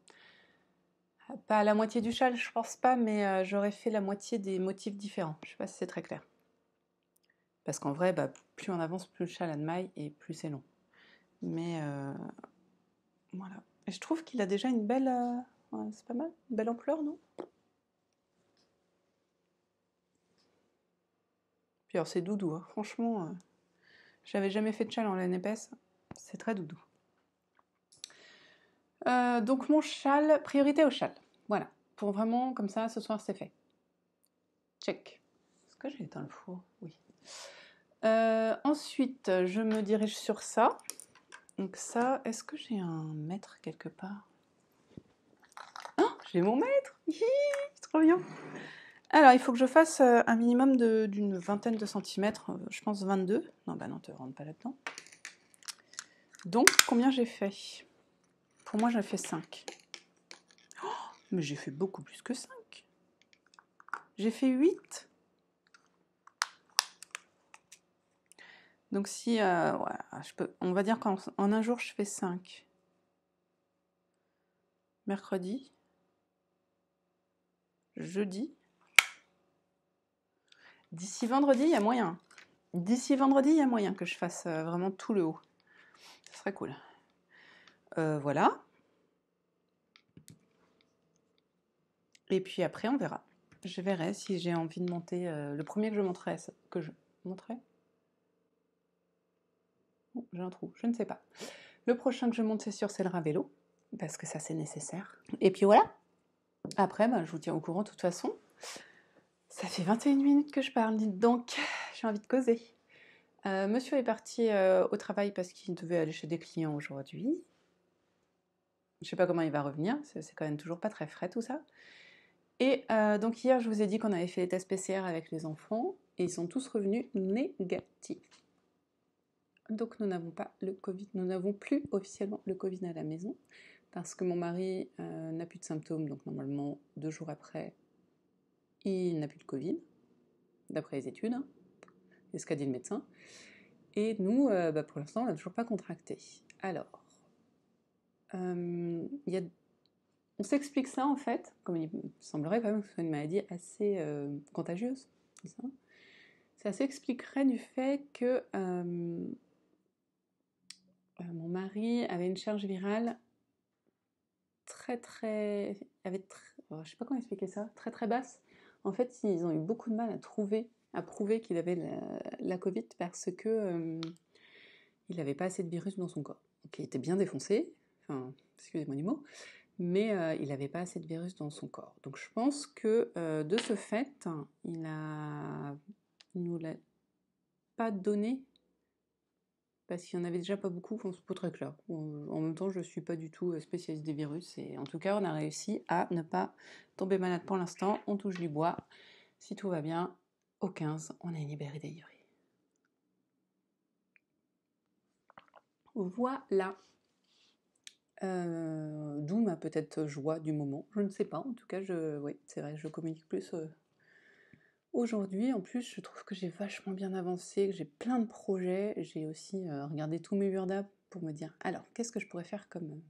Speaker 1: pas à la moitié du châle, je pense pas, mais j'aurais fait la moitié des motifs différents. Je sais pas si c'est très clair. Parce qu'en vrai, bah, plus on avance, plus le châle a de mailles et plus c'est long. Mais voilà. Et je trouve qu'il a déjà une belle... ouais, c'est pas mal, une belle ampleur, non? Puis alors c'est doudou, hein. Franchement, j'avais jamais fait de châle en laine épaisse. C'est très doudou. Donc mon châle, priorité au châle. Voilà. Pour vraiment, comme ça, ce soir c'est fait. Check. Est-ce que j'ai éteint le four? Oui. Ensuite, je me dirige sur ça. Donc ça, est-ce que j'ai un mètre quelque part? Oh, j'ai mon mètre! C'est trop bien! Alors, il faut que je fasse un minimum d'une vingtaine de centimètres, je pense 22. Non, bah non, te rentre pas là-dedans. Donc, combien j'ai fait? Pour moi, j'ai fait 5. Oh, mais j'ai fait beaucoup plus que 5. J'ai fait 8. Donc si, ouais, on va dire qu'en un jour, je fais 5. Mercredi. Jeudi. D'ici vendredi, il y a moyen. D'ici vendredi, il y a moyen que je fasse vraiment tout le haut. Ce serait cool. Voilà. Et puis après, on verra. Je verrai si j'ai envie de monter. Le premier que je monterai, Oh, j'ai un trou, je ne sais pas. Le prochain que je monte, c'est sûr, c'est le Ravello, parce que ça, c'est nécessaire. Et puis voilà. Après, bah, je vous tiens au courant de toute façon. Ça fait 21 minutes que je parle, dites donc. J'ai envie de causer. Monsieur est parti au travail parce qu'il devait aller chez des clients aujourd'hui. Je ne sais pas comment il va revenir, c'est quand même toujours pas très frais tout ça. Et donc hier, je vous ai dit qu'on avait fait les tests PCR avec les enfants et ils sont tous revenus négatifs. Donc nous n'avons pas le Covid, nous n'avons plus officiellement le Covid à la maison parce que mon mari n'a plus de symptômes, donc normalement 2 jours après, il n'a plus de Covid, d'après les études, hein, c'est ce qu'a dit le médecin. Et nous, pour l'instant, on n'a toujours pas contracté. Alors, on s'explique ça en fait, comme il semblerait quand même que ce soit une maladie assez contagieuse. Ça s'expliquerait du fait que mon mari avait une charge virale je sais pas comment expliquer ça, très très basse. En fait, ils ont eu beaucoup de mal à prouver qu'il avait la Covid parce que il n'avait pas assez de virus dans son corps. Donc il était bien défoncé, enfin, excusez-moi du mot, mais il n'avait pas assez de virus dans son corps. Donc je pense que de ce fait, il nous l'a pas donné parce qu'il n'y en avait déjà pas beaucoup, enfin, c'est pas très clair. En même temps, je ne suis pas du tout spécialiste des virus, et en tout cas, on a réussi à ne pas tomber malade pour l'instant. On touche du bois. Si tout va bien, au 15, on est libéré des délivré. Voilà. D'où ma peut-être joie du moment. Je ne sais pas, en tout cas, oui, c'est vrai, je communique plus aujourd'hui. En plus, je trouve que j'ai vachement bien avancé, que j'ai plein de projets. J'ai aussi regardé tous mes Word Apps pour me dire, alors, qu'est-ce que je pourrais faire comme...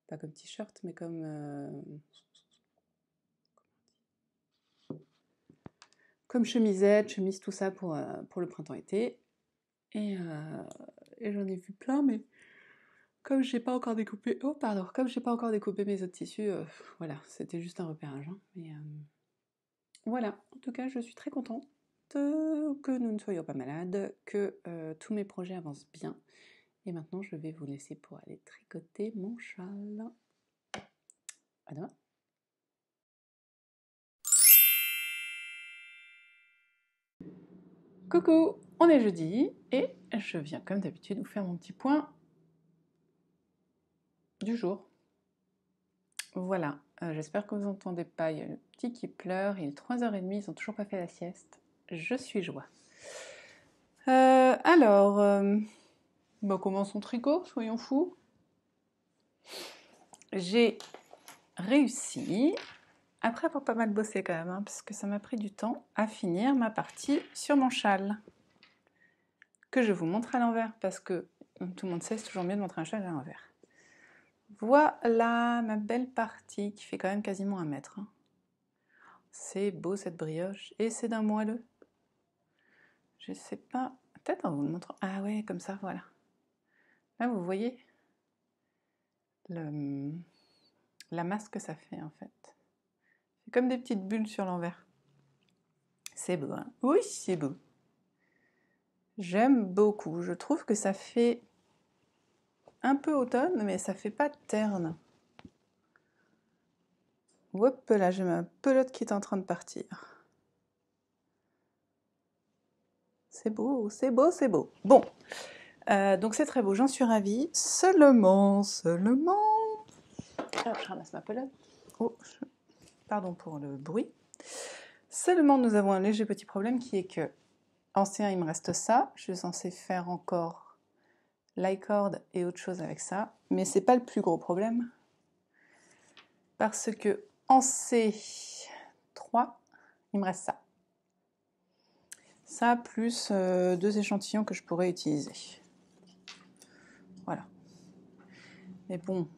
Speaker 1: pas comme t-shirt, mais comme chemisette, chemise, tout ça pour le printemps-été. Et j'en ai vu plein, mais comme j'ai pas encore découpé... Oh, pardon, comme j'ai pas encore découpé mes autres tissus, voilà, c'était juste un repérage. Hein, mais voilà, en tout cas, je suis très contente que nous ne soyons pas malades, que tous mes projets avancent bien. Et maintenant, je vais vous laisser pour aller tricoter mon châle. À demain. Coucou, on est jeudi et je viens comme d'habitude vous faire mon petit point du jour. Voilà, j'espère que vous n'entendez pas, il y a le petit qui pleure, il est 3h30, ils n'ont toujours pas fait la sieste. Je suis joie. Commençons tricot, soyons fous. J'ai réussi, après avoir pas mal bossé quand même, hein, parce que ça m'a pris du temps, à finir ma partie sur mon châle. Que je vous montre à l'envers, parce que tout le monde sait, c'est toujours mieux de montrer un châle à l'envers. Voilà ma belle partie qui fait quand même quasiment 1 mètre. Hein. C'est beau cette brioche et c'est d'un moelleux. Je sais pas, peut-être en vous le montrant. Ah ouais, comme ça, voilà. Là, vous voyez la masse que ça fait en fait. C'est comme des petites bulles sur l'envers. C'est beau, hein? Oui, c'est beau. J'aime beaucoup. Je trouve que ça fait un peu automne, mais ça fait pas terne. Hop là, j'ai ma pelote qui est en train de partir. C'est beau, c'est beau, c'est beau. Bon, donc c'est très beau, j'en suis ravie. Seulement... Alors, je ramasse ma pelote. Oh, pardon pour le bruit. Seulement, nous avons un léger petit problème qui est que en C1, il me reste ça. Je suis censée faire encore l'i-cord et autre chose avec ça. Mais c'est pas le plus gros problème. Parce que en C3, il me reste ça. Ça, plus 2 échantillons que je pourrais utiliser. Voilà. Mais bon.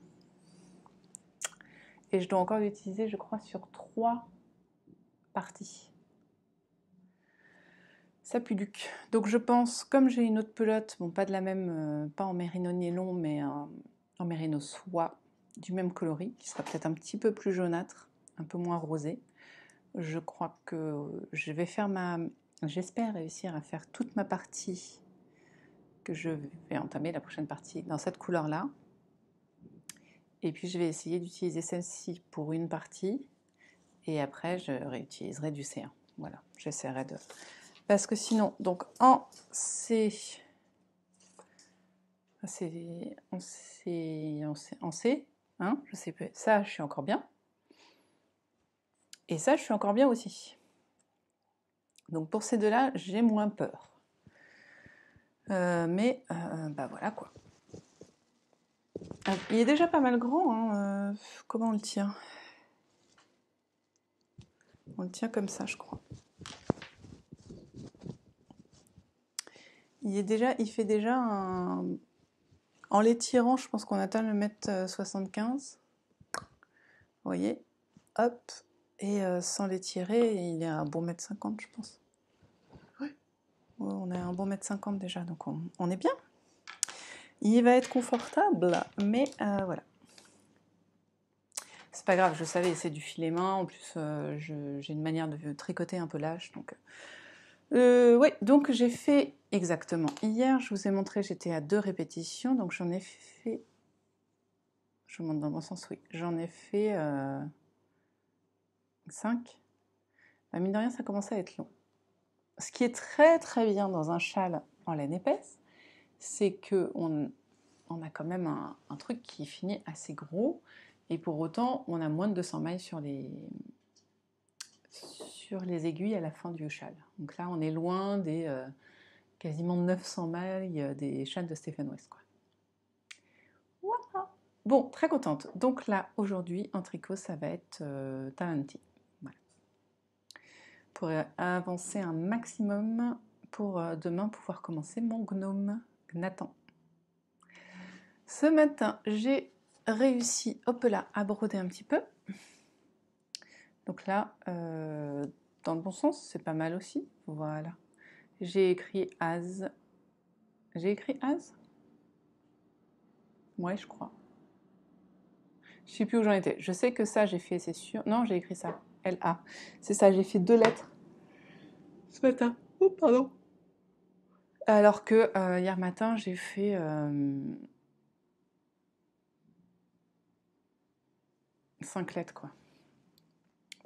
Speaker 1: Et je dois encore l'utiliser, je crois, sur 3 parties. Ça pue duc. Donc je pense, comme j'ai une autre pelote, bon pas de la même, pas en mérino nylon, mais en mérino soie, du même coloris, qui sera peut-être un petit peu plus jaunâtre, un peu moins rosé. Je crois que je vais faire j'espère réussir à faire toute ma partie, que je vais entamer la prochaine partie, dans cette couleur-là. Et puis je vais essayer d'utiliser celle-ci pour une partie, et après je réutiliserai du C1. Voilà, j'essaierai de... Parce que sinon, donc en C, hein, je sais pas, ça je suis encore bien. Et ça, je suis encore bien aussi. Donc pour ces deux-là, j'ai moins peur. Mais bah voilà quoi. Il est déjà pas mal grand, hein. Comment on le tient? On le tient comme ça, je crois. Il fait déjà un... En l'étirant, je pense qu'on atteint le 1m75. Vous voyez? Hop. Et sans l'étirer, il est à un bon 1m50, je pense. Ouais. On est à un bon 1m50 déjà, donc on est bien. Il va être confortable, mais voilà. C'est pas grave, je savais, c'est du filet main. En plus, j'ai une manière de tricoter un peu lâche, donc... oui, donc j'ai fait exactement. Hier, je vous ai montré, j'étais à 2 répétitions, donc j'en ai fait... Je vous montre dans le bon sens, oui. J'en ai fait 5. Bah, mine de rien, ça commençait à être long. Ce qui est très très bien dans un châle en laine épaisse, c'est qu'on a quand même un truc qui finit assez gros, et pour autant, on a moins de 200 mailles sur les aiguilles à la fin du châle. Donc là, on est loin des quasiment 900 mailles des châles de Stephen West, quoi. Voilà. Bon, très contente. Donc là, aujourd'hui, en tricot, ça va être Talenti. Voilà. Pour avancer un maximum pour demain pouvoir commencer mon gnome Nathan. Ce matin, j'ai réussi, hop là, à broder un petit peu. Donc là, dans le bon sens, c'est pas mal aussi. Voilà. J'ai écrit as. J'ai écrit as? Ouais, je crois. Je sais plus où j'en étais. Je sais que ça, j'ai fait, c'est sûr. Non, j'ai écrit ça. L-A. C'est ça, j'ai fait 2 lettres ce matin. Oh, pardon. Alors que hier matin, j'ai fait 5 lettres, quoi.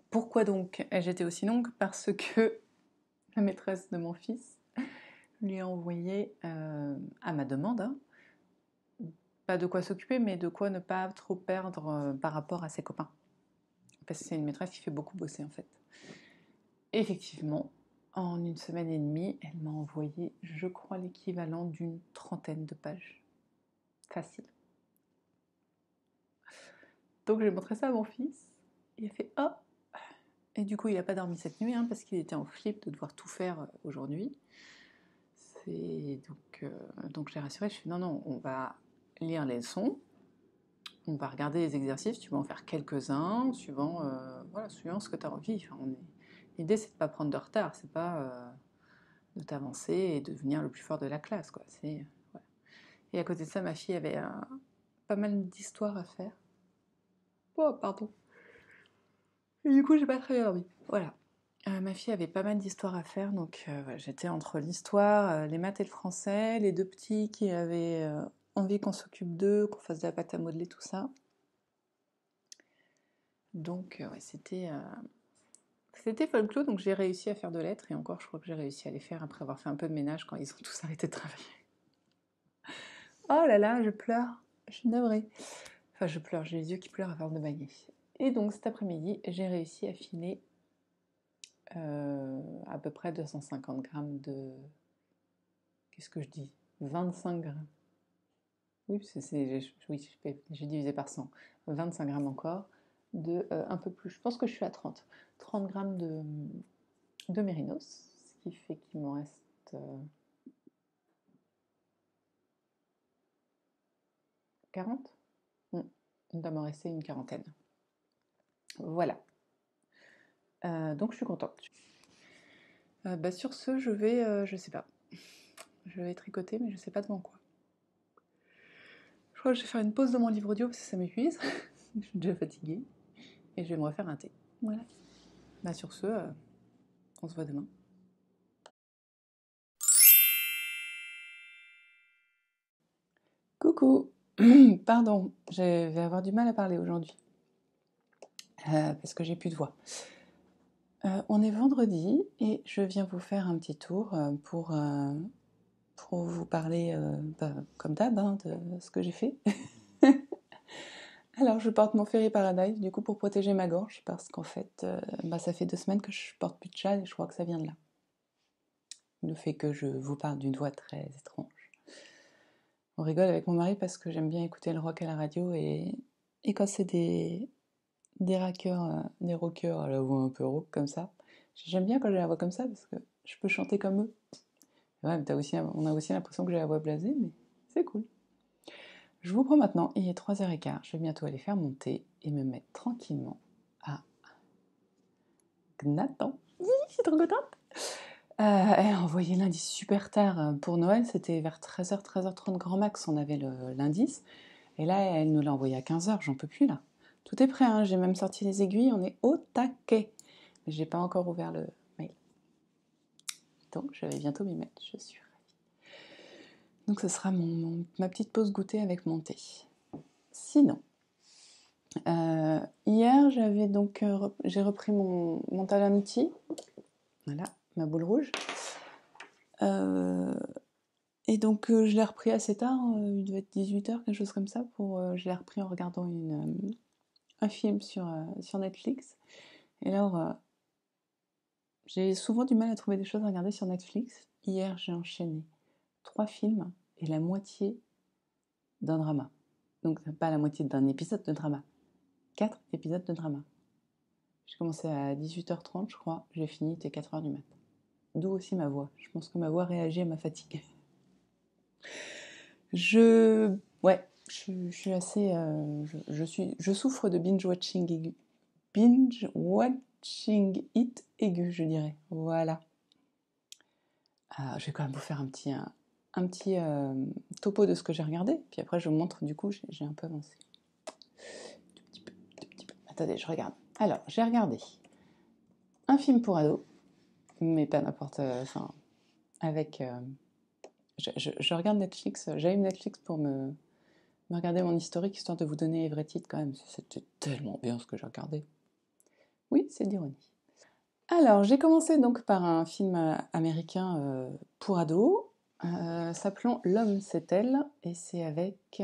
Speaker 1: Pourquoi donc j'étais aussi longue? Parce que la maîtresse de mon fils lui a envoyé, à ma demande, hein, pas de quoi s'occuper, mais de quoi ne pas trop perdre par rapport à ses copains. Parce que c'est une maîtresse qui fait beaucoup bosser, en fait. Effectivement, en 1 semaine et demie, elle m'a envoyé, je crois, l'équivalent d'une 30aine de pages. Facile. Donc j'ai montré ça à mon fils. Il a fait « Oh !» Et du coup, il n'a pas dormi cette nuit, hein, parce qu'il était en flip de devoir tout faire aujourd'hui. Donc j'ai rassuré, je suis non, non, on va lire les leçons, on va regarder les exercices, tu vas en faire quelques-uns, suivant ce que tu as envie. Enfin, l'idée, c'est de ne pas prendre de retard, c'est pas de t'avancer et de devenir le plus fort de la classe, quoi. Voilà. Et à côté de ça, ma fille avait pas mal d'histoires à faire. Oh, pardon. Et du coup, j'ai pas très bien dormi. Voilà. Ma fille avait pas mal d'histoires à faire, donc voilà, j'étais entre l'histoire, les maths et le français, les 2 petits qui avaient envie qu'on s'occupe d'eux, qu'on fasse de la pâte à modeler, tout ça. Donc ouais, c'était folklore, donc j'ai réussi à faire 2 lettres, et encore je crois que j'ai réussi à les faire après avoir fait un peu de ménage quand ils ont tous arrêté de travailler. Oh là là, je pleure, je suis navrée. Enfin, je pleure, j'ai les yeux qui pleurent à force de bailler. Et donc cet après-midi, j'ai réussi à filer à peu près 250 grammes de... Qu'est-ce que je dis? 25 grammes. Oui, j'ai divisé par 100. 25 grammes encore, de un peu plus. Je pense que je suis à 30. 30 grammes de mérinos, ce qui fait qu'il m'en reste 40. Il doit m'en rester une quarantaine. Voilà. Donc je suis contente. Sur ce, je vais, je sais pas. Je vais tricoter, mais je sais pas devant quoi. Je crois que je vais faire une pause dans mon livre audio parce que ça m'épuise. Je suis déjà fatiguée. Et je vais me refaire un thé. Voilà. Sur ce, on se voit demain. Coucou. Pardon, je vais avoir du mal à parler aujourd'hui. Parce que j'ai plus de voix. On est vendredi et je viens vous faire un petit tour pour vous parler, comme d'hab, hein, de ce que j'ai fait. Alors, je porte mon Fairy Paradise, du coup, pour protéger ma gorge, parce qu'en fait, ça fait 2 semaines que je porte plus de châle, et je crois que ça vient de là. Le fait que je vous parle d'une voix très étrange. On rigole avec mon mari parce que j'aime bien écouter le rock à la radio, et quand c'est des rockers, à la voix un peu rauque comme ça, j'aime bien quand j'ai la voix comme ça, parce que je peux chanter comme eux. Ouais, mais on a aussi l'impression que j'ai la voix blasée, mais c'est cool. Je vous prends maintenant, il est 3h15, je vais bientôt aller faire mon thé et me mettre tranquillement à Gnatan. Je suis trop contente. Elle a envoyé l'indice super tard pour Noël, c'était vers 13h, 13h30 grand max, on avait l'indice. Et là, elle nous l'a envoyé à 15h, j'en peux plus là. Tout est prêt, hein, j'ai même sorti les aiguilles, on est au taquet. Mais j'ai pas encore ouvert le mail. Donc je vais bientôt m'y mettre, je suis ravie. Donc ce sera ma petite pause goûter avec mon thé. Sinon, hier j'ai repris mon Talon Tea, voilà, ma boule rouge. Et donc je l'ai repris assez tard, il devait être 18h, quelque chose comme ça. Je l'ai repris en regardant un film sur Netflix. Et alors, j'ai souvent du mal à trouver des choses à regarder sur Netflix. Hier, j'ai enchaîné 3 films et la moitié d'un drama. Donc pas la moitié d'un épisode de drama. 4 épisodes de drama. J'ai commencé à 18h30, je crois. J'ai fini, il était 4h du mat'. D'où aussi ma voix. Je pense que ma voix réagit à ma fatigue. Je suis assez... je souffre de binge-watching aigu. Binge-watching it aigu, je dirais. Voilà. Je vais quand même vous faire un petit topo de ce que j'ai regardé. Puis après, je vous montre, du coup, j'ai un peu avancé. Tout petit peu. Attendez, je regarde. Alors, j'ai regardé un film pour ados, mais pas n'importe... avec... je regarde Netflix. J'allume Netflix pour me regarder mon historique, histoire de vous donner les vrais titres quand même. C'était tellement bien ce que j'ai regardé. Oui, c'est de l'ironie. Alors, j'ai commencé donc par un film américain pour ados, s'appelant L'homme c'est elle, et c'est avec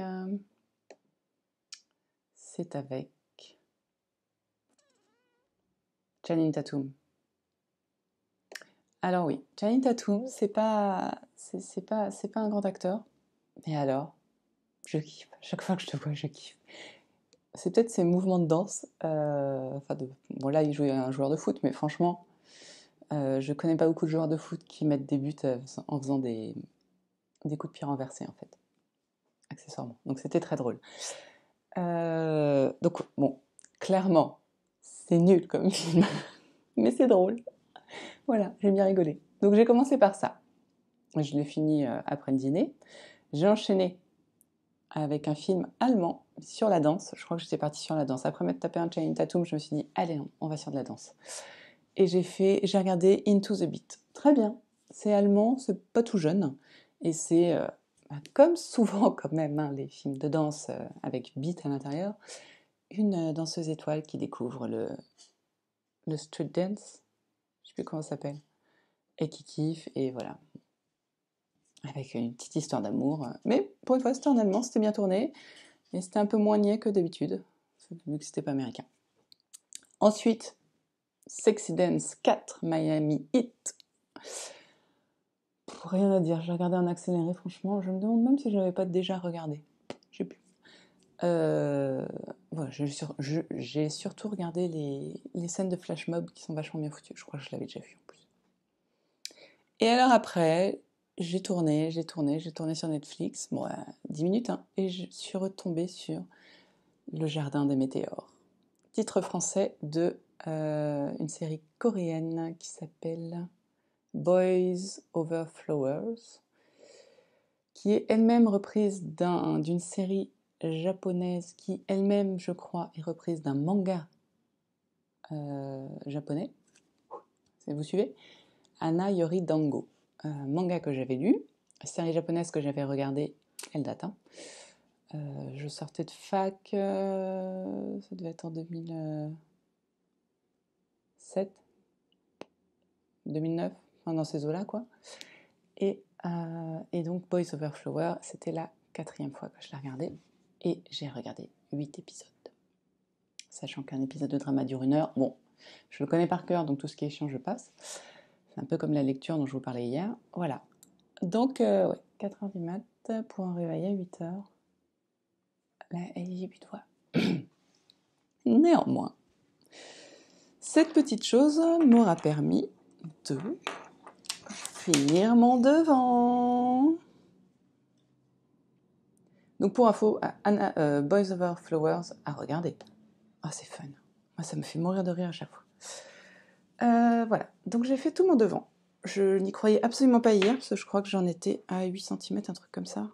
Speaker 1: Channing Tatum. Alors oui, Channing Tatum, c'est pas un grand acteur, mais alors, je kiffe. Chaque fois que je te vois, je kiffe. C'est peut-être ses mouvements de danse. Bon, là, il jouait un joueur de foot, mais franchement, je connais pas beaucoup de joueurs de foot qui mettent des buts en faisant des coups de pied renversés, en fait, accessoirement. Donc c'était très drôle. Donc bon, clairement, c'est nul comme film, mais c'est drôle. Voilà, j'ai bien rigolé. Donc j'ai commencé par ça. Je l'ai fini après le dîner. J'ai enchaîné avec un film allemand sur la danse. Je crois que j'étais partie sur la danse. Après m'être tapé un Channing Tatum, je me suis dit, allez, on va sur de la danse. Et j'ai regardé Into the Beat. Très bien. C'est allemand, c'est pas tout jeune. Et c'est, comme souvent quand même, hein, les films de danse avec beat à l'intérieur, une danseuse étoile qui découvre le street dance, je sais plus comment ça s'appelle, et qui kiffe, et voilà. Avec une petite histoire d'amour. Mais pour une fois, c'était en allemand, c'était bien tourné, et c'était un peu moins niais que d'habitude, vu que c'était pas américain. Ensuite, Sexy Dance 4, Miami Heat. Rien à dire, j'ai regardé en accéléré, franchement, je me demande même si je l'avais pas déjà regardé. Je sais plus. Voilà, j'ai surtout regardé les scènes de flash mob qui sont vachement bien foutues. Je crois que je l'avais déjà vu en plus. Et alors après, j'ai tourné sur Netflix, bon, 10 minutes, hein, et je suis retombée sur Le Jardin des Météores. Titre français de une série coréenne qui s'appelle Boys Over Flowers, qui est elle-même reprise d'une série japonaise qui elle-même, je crois, est reprise d'un manga japonais. Vous suivez? Anna Yori Dango. Manga que j'avais lu, série japonaise que j'avais regardée, elle date. Hein. Je sortais de fac, ça devait être en 2007, 2009, enfin dans ces eaux-là, quoi. Et donc Boys Over Flower, c'était la 4e fois que je la regardais, et j'ai regardé 8 épisodes. sachant qu'un épisode de drama dure 1 heure. Bon, je le connais par cœur, donc tout ce qui est chiant, je passe. C'est un peu comme la lecture dont je vous parlais hier. Voilà. Donc, ouais, 4h du mat pour un réveil à 8h. Là, elle y est plus de voix. Néanmoins, cette petite chose m'aura permis de finir mon devant. Donc pour info, Boys Over Flowers à regarder. Ah, c'est fun. Moi, ça me fait mourir de rire à chaque fois. Voilà, donc j'ai fait tout mon devant. Je n'y croyais absolument pas hier, parce que je crois que j'en étais à 8 cm, un truc comme ça.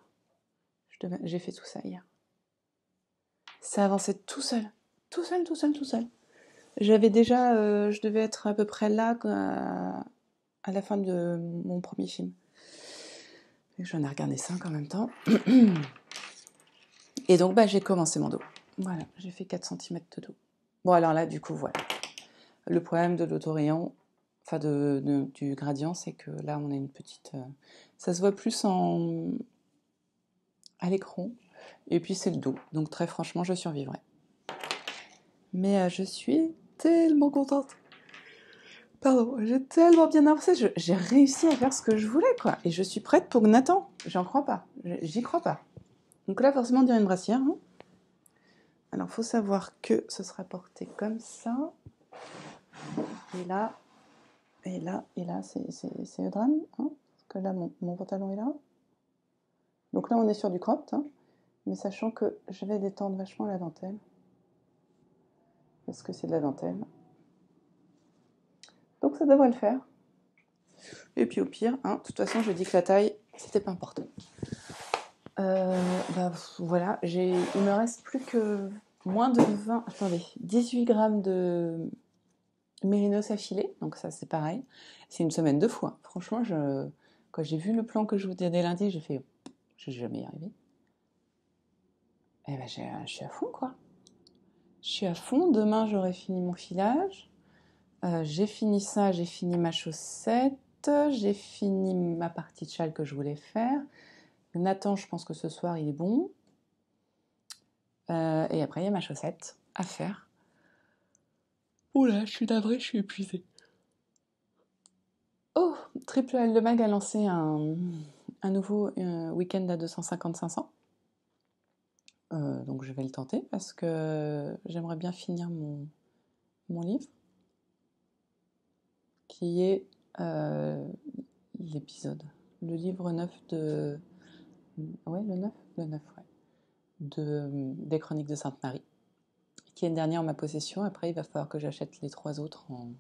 Speaker 1: J'ai fait tout ça hier. Ça avançait tout seul. Tout seul. J'avais déjà, je devais être à peu près là à la fin de mon premier film. J'en ai regardé 5 en même temps. Et donc, j'ai commencé mon dos. Voilà, j'ai fait 4 cm de dos. Bon, alors là, du coup, voilà. Le problème de l'autorayon, enfin du gradient, c'est que là, on a une petite... ça se voit plus à l'écran. Et puis, c'est le dos. Donc, très franchement, je survivrai. Mais je suis tellement contente. Pardon, j'ai tellement bien avancé. J'ai réussi à faire ce que je voulais, quoi. Et je suis prête pour Nathan. J'en crois pas. J'y crois pas. Donc là, forcément, on dirait une brassière. Hein. Alors, il faut savoir que ce sera porté comme ça. Et là, c'est le drame. Hein, parce que là, mon pantalon est là. Donc là, on est sur du cropped. Hein, mais sachant que je vais détendre vachement la dentelle. Parce que c'est de la dentelle. Donc ça devrait le faire. Et puis au pire, hein, de toute façon, je dis que la taille, c'était pas important. Voilà, il me reste plus que moins de 18 grammes de mérinos à filer, donc ça c'est pareil. C'est une semaine de fois. Franchement, quand j'ai vu le plan que je vous donnais lundi, j'ai fait, je vais jamais y arriver. Et je suis à fond, quoi. Je suis à fond. Demain, j'aurai fini mon filage. J'ai fini ça, j'ai fini ma chaussette, j'ai fini ma partie de châle que je voulais faire. Nathan, je pense que ce soir, il est bon. Et après, il y a ma chaussette à faire. Oula, je suis navrée, je suis épuisée. Oh, Triple L de Mag a lancé un nouveau week-end à 250-500. Donc je vais le tenter parce que j'aimerais bien finir mon livre. Qui est l'épisode, le livre 9 de... Ouais, le 9, ouais. Des Chroniques de Sainte-Marie, qui est le dernier en ma possession. Après, il va falloir que j'achète les 3 autres en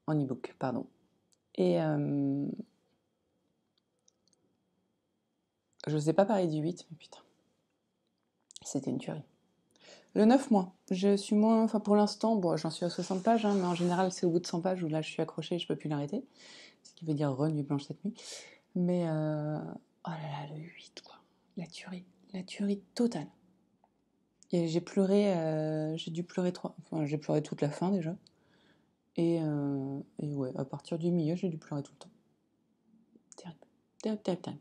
Speaker 1: e-book, pardon. Et je ne sais pas parler du 8, mais putain, c'était une tuerie. Le 9 mois, je suis moins, enfin pour l'instant, bon, j'en suis à 60 pages, hein, mais en général c'est au bout de 100 pages où là je suis accrochée et je peux plus l'arrêter, ce qui veut dire nuit blanche cette nuit. Mais oh là là, le 8 quoi, la tuerie totale. Et j'ai pleuré, j'ai dû pleurer j'ai pleuré toute la fin déjà. Et ouais, à partir du milieu, j'ai dû pleurer tout le temps. Terrible.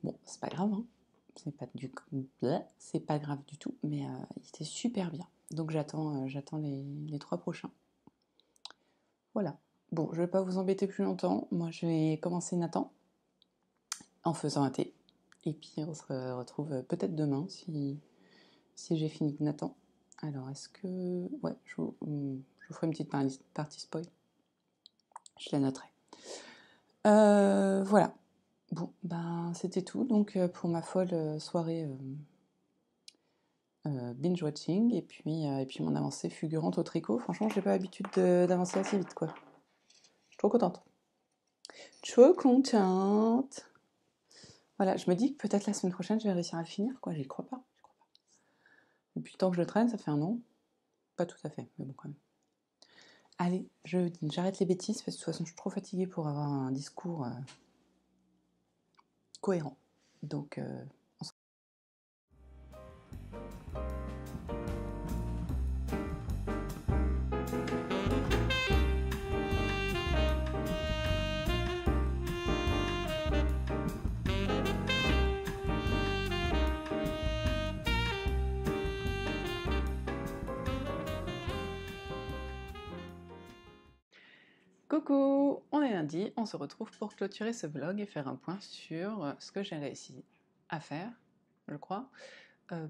Speaker 1: Bon, c'est pas grave, hein. C'est pas grave du tout, mais il était super bien. Donc j'attends les 3 prochains. Voilà. Bon, je vais pas vous embêter plus longtemps. Moi, je vais commencer Nathan en faisant un thé. Et puis on se retrouve peut-être demain si j'ai fini Nathan. Alors, est-ce que... Ouais, je vous ferai une petite partie spoil. Je la noterai. Voilà. Bon, c'était tout. Donc, pour ma folle soirée binge-watching et puis mon avancée fulgurante au tricot. Franchement, j'ai pas l'habitude d'avancer assez vite, quoi. Je suis trop contente. Voilà, je me dis que peut-être la semaine prochaine, je vais réussir à le finir, quoi. J'y crois pas. Depuis le temps que je le traîne, ça fait 1 an. Pas tout à fait, mais bon, quand même. Allez, j'arrête les bêtises, parce que de toute façon, je suis trop fatiguée pour avoir un discours cohérent. Donc, Coucou, on est lundi, on se retrouve pour clôturer ce vlog et faire un point sur ce que j'ai réussi à faire, je crois,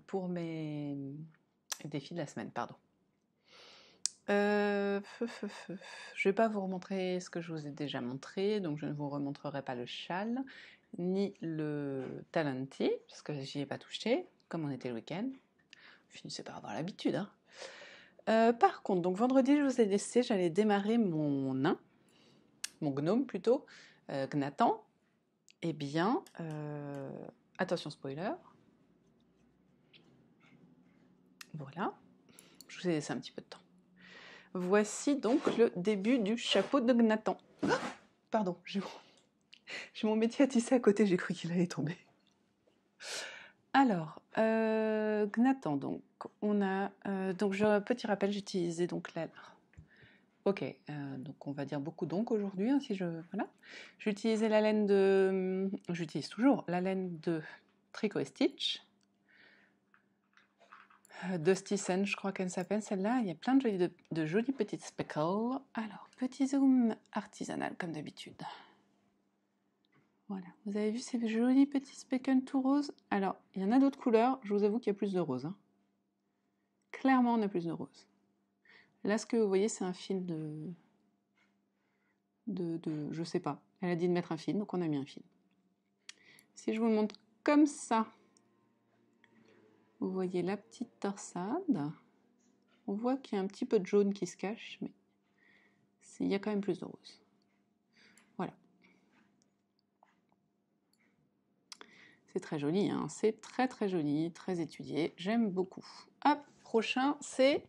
Speaker 1: pour mes défis de la semaine, pardon. Je vais pas vous remontrer ce que je vous ai déjà montré, donc je ne vous remontrerai pas le châle, ni le Talenti, parce que j'y ai pas touché, comme on était le week-end. Je finissais par avoir l'habitude, hein. Par contre, donc vendredi, je vous ai laissé, j'allais démarrer mon nain, mon gnome plutôt, Gnatan. Eh bien, attention spoiler. Voilà, je vous ai laissé un petit peu de temps. Voici donc le début du chapeau de Gnatan. Ah, pardon, j'ai mon métier à tisser à côté, j'ai cru qu'il allait tomber. Alors, Gnatan, donc, on a... donc, petit rappel, j'utilisais donc la... Ok, donc on va dire beaucoup donc aujourd'hui, hein, si je... Voilà. J'utilisais la laine de... J'utilise toujours la laine de Tricot et Stitch. Dusty Sun, je crois qu'elle s'appelle celle-là. Il y a plein de jolies petites speckles. Alors, petit zoom artisanal, comme d'habitude. Voilà, vous avez vu ces jolis petits speckles tout roses? Alors, il y en a d'autres couleurs, je vous avoue qu'il y a plus de rose. Hein. Clairement, on a plus de rose. Là, ce que vous voyez, c'est un fil je sais pas. Elle a dit de mettre un fil, donc on a mis un fil. Si je vous le montre comme ça, vous voyez la petite torsade. On voit qu'il y a un petit peu de jaune qui se cache, mais il y a quand même plus de rose. Voilà. C'est très joli, hein. C'est très très joli, très étudié. J'aime beaucoup. Hop, prochain, c'est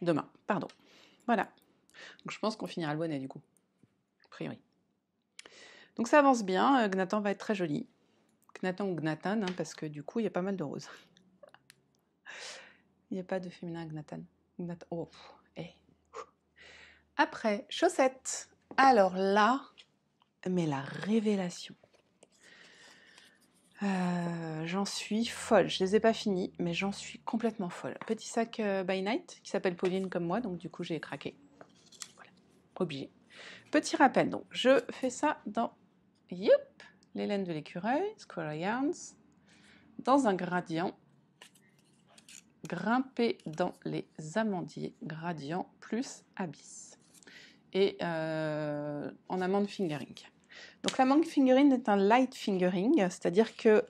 Speaker 1: demain. Pardon. Voilà. Donc, je pense qu'on finira le bonnet du coup. A priori. Donc ça avance bien. Gnatan va être très joli. Gnatan ou Gnatan, hein, parce que du coup, il y a pas mal de roses. Il n'y a pas de féminin Gnatan. Oh, hey. Après, chaussettes. Alors là, mais la révélation. J'en suis folle. Je les ai pas finis, mais j'en suis complètement folle. Petit sac by Night qui s'appelle Pauline comme moi, donc du coup j'ai craqué. Voilà, obligé. Petit rappel, donc je fais ça dans les laines de l'écureuil, Squirrel Yarns, dans un gradient, grimpé dans les amandiers, gradient plus abyss, et en amande fingering. Donc l'amande fingering est un light fingering, c'est-à-dire que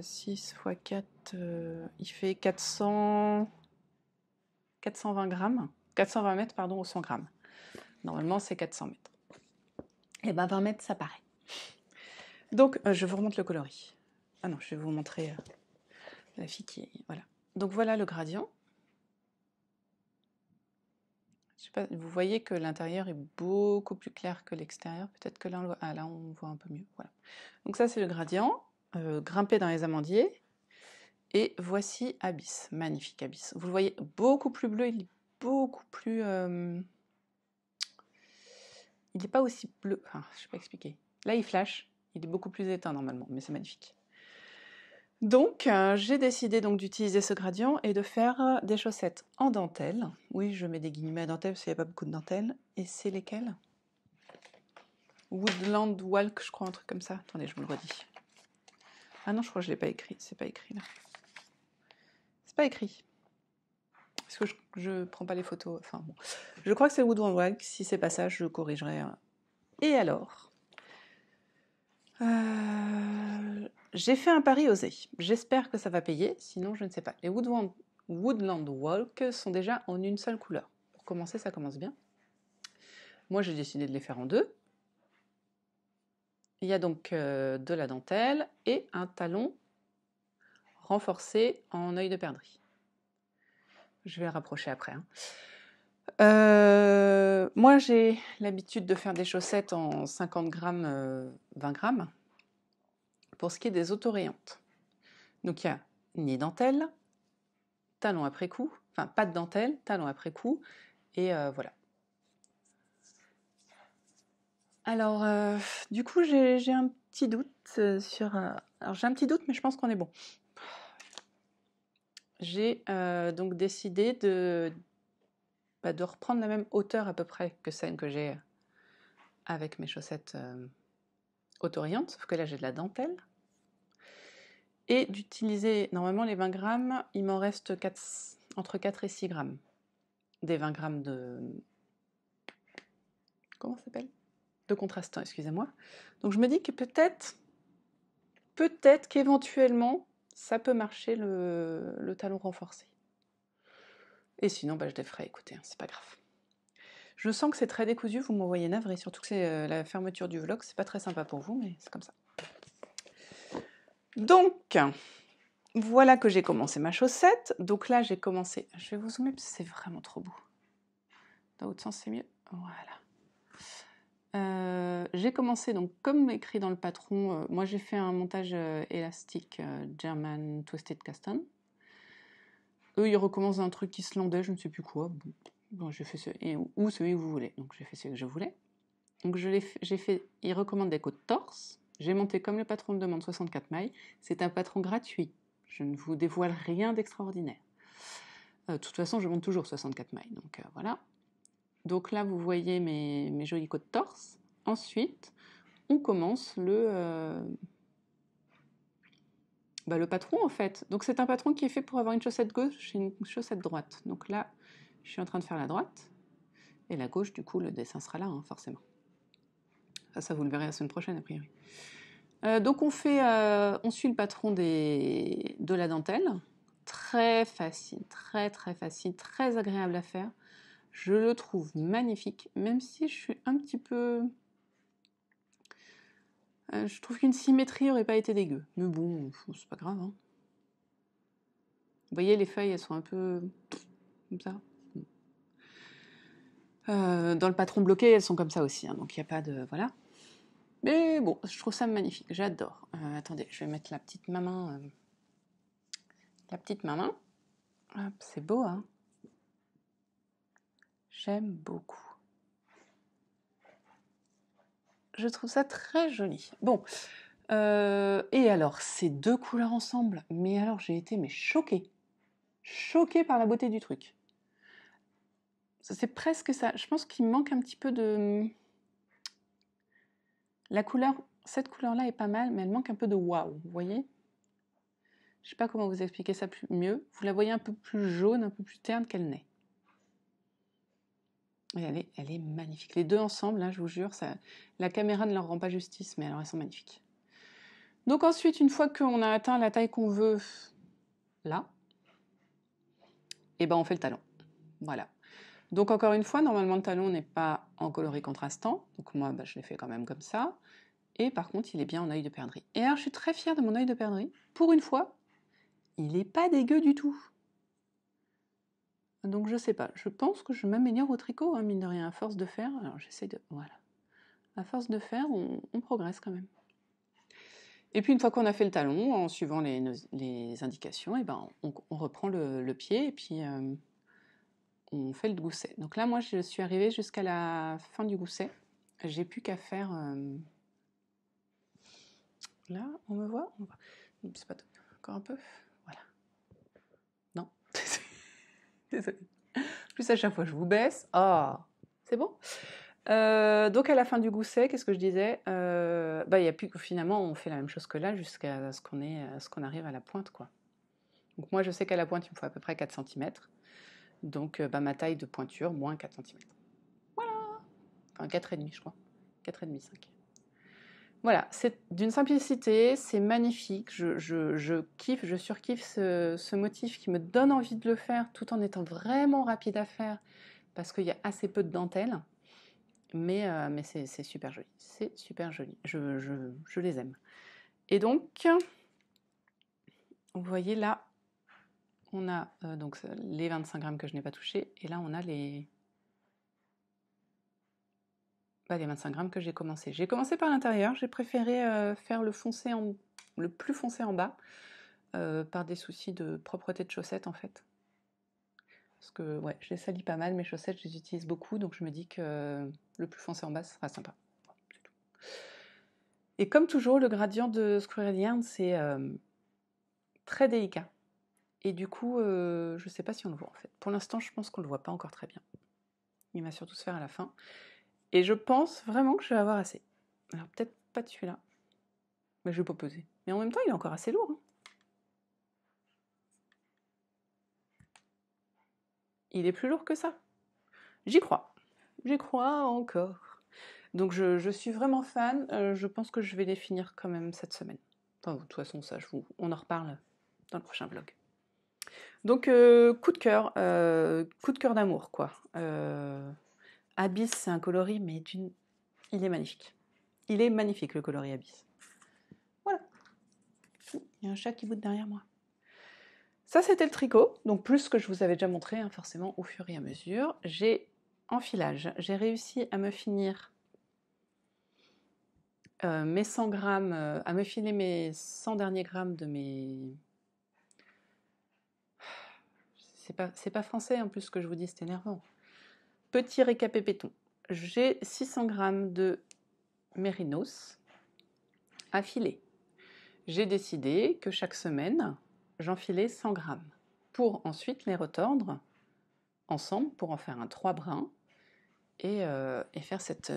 Speaker 1: 6 x 4, il fait 420 grammes, 420 mètres pardon, au 100 grammes. Normalement c'est 400 mètres. Et ben 20 mètres ça paraît. Donc je vous remonte le coloris. Ah non, je vais vous montrer la fille qui est... Voilà. Donc voilà le gradient. Je sais pas, vous voyez que l'intérieur est beaucoup plus clair que l'extérieur. Peut-être que là, là on voit un peu mieux. Voilà. Donc ça c'est le gradient, grimpé dans les amandiers. Et voici Abyss, magnifique Abyss. Vous le voyez beaucoup plus bleu, il est beaucoup plus... il n'est pas aussi bleu, enfin je ne sais pas expliquer. Là il flash, il est beaucoup plus éteint normalement, mais c'est magnifique. Donc j'ai décidé donc d'utiliser ce gradient et de faire des chaussettes en dentelle. Oui, je mets des guillemets à dentelle parce qu'il n'y a pas beaucoup de dentelle. Et c'est lesquelles? Woodland Walk, je crois, un truc comme ça. Attendez, je vous le redis. Ah non, je crois que je ne l'ai pas écrit, c'est pas écrit là. C'est pas écrit. Parce que je ne prends pas les photos. Enfin bon. Je crois que c'est Woodland Walk. Si c'est pas ça, je corrigerai. Et alors j'ai fait un pari osé. J'espère que ça va payer. Sinon, je ne sais pas. Les Woodland Walk sont déjà en une seule couleur. Pour commencer, ça commence bien. Moi, j'ai décidé de les faire en deux. Il y a donc de la dentelle et un talon renforcé en œil de perdrix. Je vais le rapprocher après. Hein. Moi, j'ai l'habitude de faire des chaussettes en 50 grammes, 20 grammes. Pour ce qui est des autorayantes. Donc, il y a ni dentelle, talon après coup, enfin, pas de dentelle, talon après coup, et voilà. Alors, du coup, j'ai un petit doute sur... alors, j'ai un petit doute, mais je pense qu'on est bon. j'ai donc décidé de reprendre la même hauteur à peu près que celle que j'ai avec mes chaussettes autorillantes, sauf que là j'ai de la dentelle. Et d'utiliser, normalement les 20 grammes, il m'en reste entre 4 et 6 grammes. Des 20 grammes de... Comment ça s'appelle? De contrastant, excusez-moi. Donc je me dis que peut-être qu'éventuellement, ça peut marcher le talon renforcé. Et sinon, je les ferai, écoutez, hein, c'est pas grave. Je sens que c'est très décousu, vous me voyez navré, surtout que c'est la fermeture du vlog, c'est pas très sympa pour vous, mais c'est comme ça. Donc, voilà que j'ai commencé ma chaussette. Donc là, j'ai commencé... Je vais vous zoomer parce que c'est vraiment trop beau. Dans l'autre sens, c'est mieux. Voilà. J'ai commencé, donc comme écrit dans le patron, moi j'ai fait un montage élastique German Twisted Custom. Eux, ils recommencent un truc islandais, je ne sais plus quoi. Bon, j'ai fait ou celui que vous voulez. Donc j'ai fait celui que je voulais. Donc j'ai fait, ils recommandent des côtes torse. J'ai monté comme le patron le demande 64 mailles. C'est un patron gratuit. Je ne vous dévoile rien d'extraordinaire. De toute façon, je monte toujours 64 mailles. Donc voilà. Donc là, vous voyez mes jolies côtes torse. Ensuite, on commence le patron en fait. Donc c'est un patron qui est fait pour avoir une chaussette gauche et une chaussette droite. Donc là, je suis en train de faire la droite. Et la gauche, du coup, le dessin sera là, hein, forcément. Ça, vous le verrez la semaine prochaine, a priori. Donc on suit le patron de la dentelle. Très facile, très très facile, très agréable à faire. Je le trouve magnifique, même si je suis un petit peu... je trouve qu'une symétrie n'aurait pas été dégueu. Mais bon, c'est pas grave. Hein. Vous voyez, les feuilles, elles sont un peu... comme ça. Dans le patron bloqué, elles sont comme ça aussi. Hein, donc il n'y a pas de... Voilà. Mais bon, je trouve ça magnifique. J'adore. Attendez, je vais mettre la petite maman. La petite maman. Hop, c'est beau, hein. J'aime beaucoup. Je trouve ça très joli. Bon, et alors, ces deux couleurs ensemble, mais alors j'ai été choquée. Choquée par la beauté du truc. C'est presque ça. Je pense qu'il manque un petit peu de... La couleur, cette couleur-là est pas mal, mais elle manque un peu de waouh, vous voyez? Je sais pas comment vous expliquer ça mieux. Vous la voyez un peu plus jaune, un peu plus terne qu'elle n'est. Et elle est magnifique. Les deux ensemble, là, je vous jure, la caméra ne leur rend pas justice, mais alors elles sont magnifiques. Donc ensuite, une fois qu'on a atteint la taille qu'on veut, là, et on fait le talon. Voilà. Donc encore une fois, normalement le talon n'est pas en coloris contrastant, donc moi je l'ai fait quand même comme ça. Et par contre, il est bien en œil de perdrix. Et alors je suis très fière de mon œil de perdrix. Pour une fois, il n'est pas dégueu du tout. Donc je sais pas, je pense que je m'améliore au tricot, hein, mine de rien, à force de faire. Alors j'essaie de... Voilà. À force de faire, on progresse quand même. Et puis une fois qu'on a fait le talon, en suivant les indications, on reprend le pied et puis on fait le gousset. Donc là, moi, je suis arrivée jusqu'à la fin du gousset. J'ai plus qu'à faire... Là, on me voit? C'est pas top. Encore un peu? Voilà. Non. Désolée. Plus à chaque fois, je vous baisse. Ah, c'est bon? Donc à la fin du gousset, qu'est-ce que je disais? Y a plus que finalement, on fait la même chose que là jusqu'à ce qu'on arrive à la pointe, quoi. Donc moi, je sais qu'à la pointe, il me faut à peu près 4 cm. Donc ma taille de pointure, moins 4 cm. Voilà. Enfin, 4,5 je crois. 4,5, 5. Voilà, c'est d'une simplicité, c'est magnifique, je kiffe, je surkiffe ce motif qui me donne envie de le faire tout en étant vraiment rapide à faire parce qu'il y a assez peu de dentelle, mais c'est super joli, c'est super joli, je les aime. Et donc, vous voyez là, on a donc les 25 grammes que je n'ai pas touchés, et là on a les 25 grammes que j'ai commencé. J'ai commencé par l'intérieur, j'ai préféré faire le plus foncé en bas, par des soucis de propreté de chaussettes en fait. Parce que ouais, je les salis pas mal, mes chaussettes, je les utilise beaucoup, donc je me dis que le plus foncé en bas, ce sera sympa. C'est tout. Et comme toujours, le gradient de Squirrel Yarn, c'est très délicat. Et du coup, je ne sais pas si on le voit en fait. Pour l'instant, je pense qu'on ne le voit pas encore très bien. Il va surtout se faire à la fin. Et je pense vraiment que je vais avoir assez. Alors peut-être pas de celui-là. Mais je vais pas peser. Mais en même temps, il est encore assez lourd. Hein. Il est plus lourd que ça. J'y crois. J'y crois encore. Donc je suis vraiment fan. Je pense que je vais les finir quand même cette semaine. Enfin, de toute façon, ça, on en reparle dans le prochain vlog. Donc, coup de cœur d'amour, quoi. Abyss, c'est un coloris, mais il est magnifique. Il est magnifique, le coloris Abyss. Voilà. Il y a un chat qui boute derrière moi. Ça, c'était le tricot. Donc, plus que je vous avais déjà montré, hein, forcément, au fur et à mesure. J'ai enfilage. J'ai réussi à me finir mes 100 grammes, à me filer mes 100 derniers grammes de mes... C'est pas français, en plus, ce que je vous dis, c'est énervant. Petit récapépéton. J'ai 600 grammes de mérinos à filer. J'ai décidé que chaque semaine, j'enfilais 100 grammes pour ensuite les retordre ensemble pour en faire un 3 brins et faire cet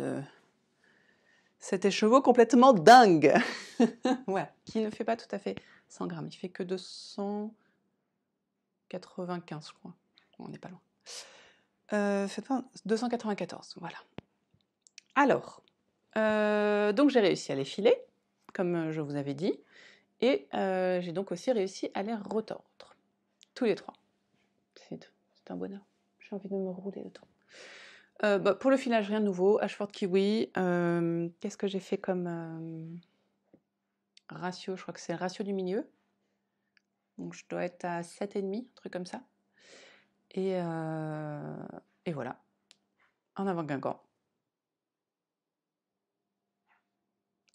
Speaker 1: écheveau complètement dingue. Ouais, qui ne fait pas tout à fait 100 grammes, il fait que 295, je crois. On n'est pas loin. 294, voilà. Alors, donc j'ai réussi à les filer, comme je vous avais dit, et j'ai donc aussi réussi à les retordre, tous les 3. C'est un bonheur, j'ai envie de me rouler dedans. Pour le filage, rien de nouveau, Ashford Kiwi. Qu'est-ce que j'ai fait comme ratio? Je crois que c'est le ratio du milieu. Donc je dois être à 7,5, un truc comme ça. Et voilà, en avant guingant.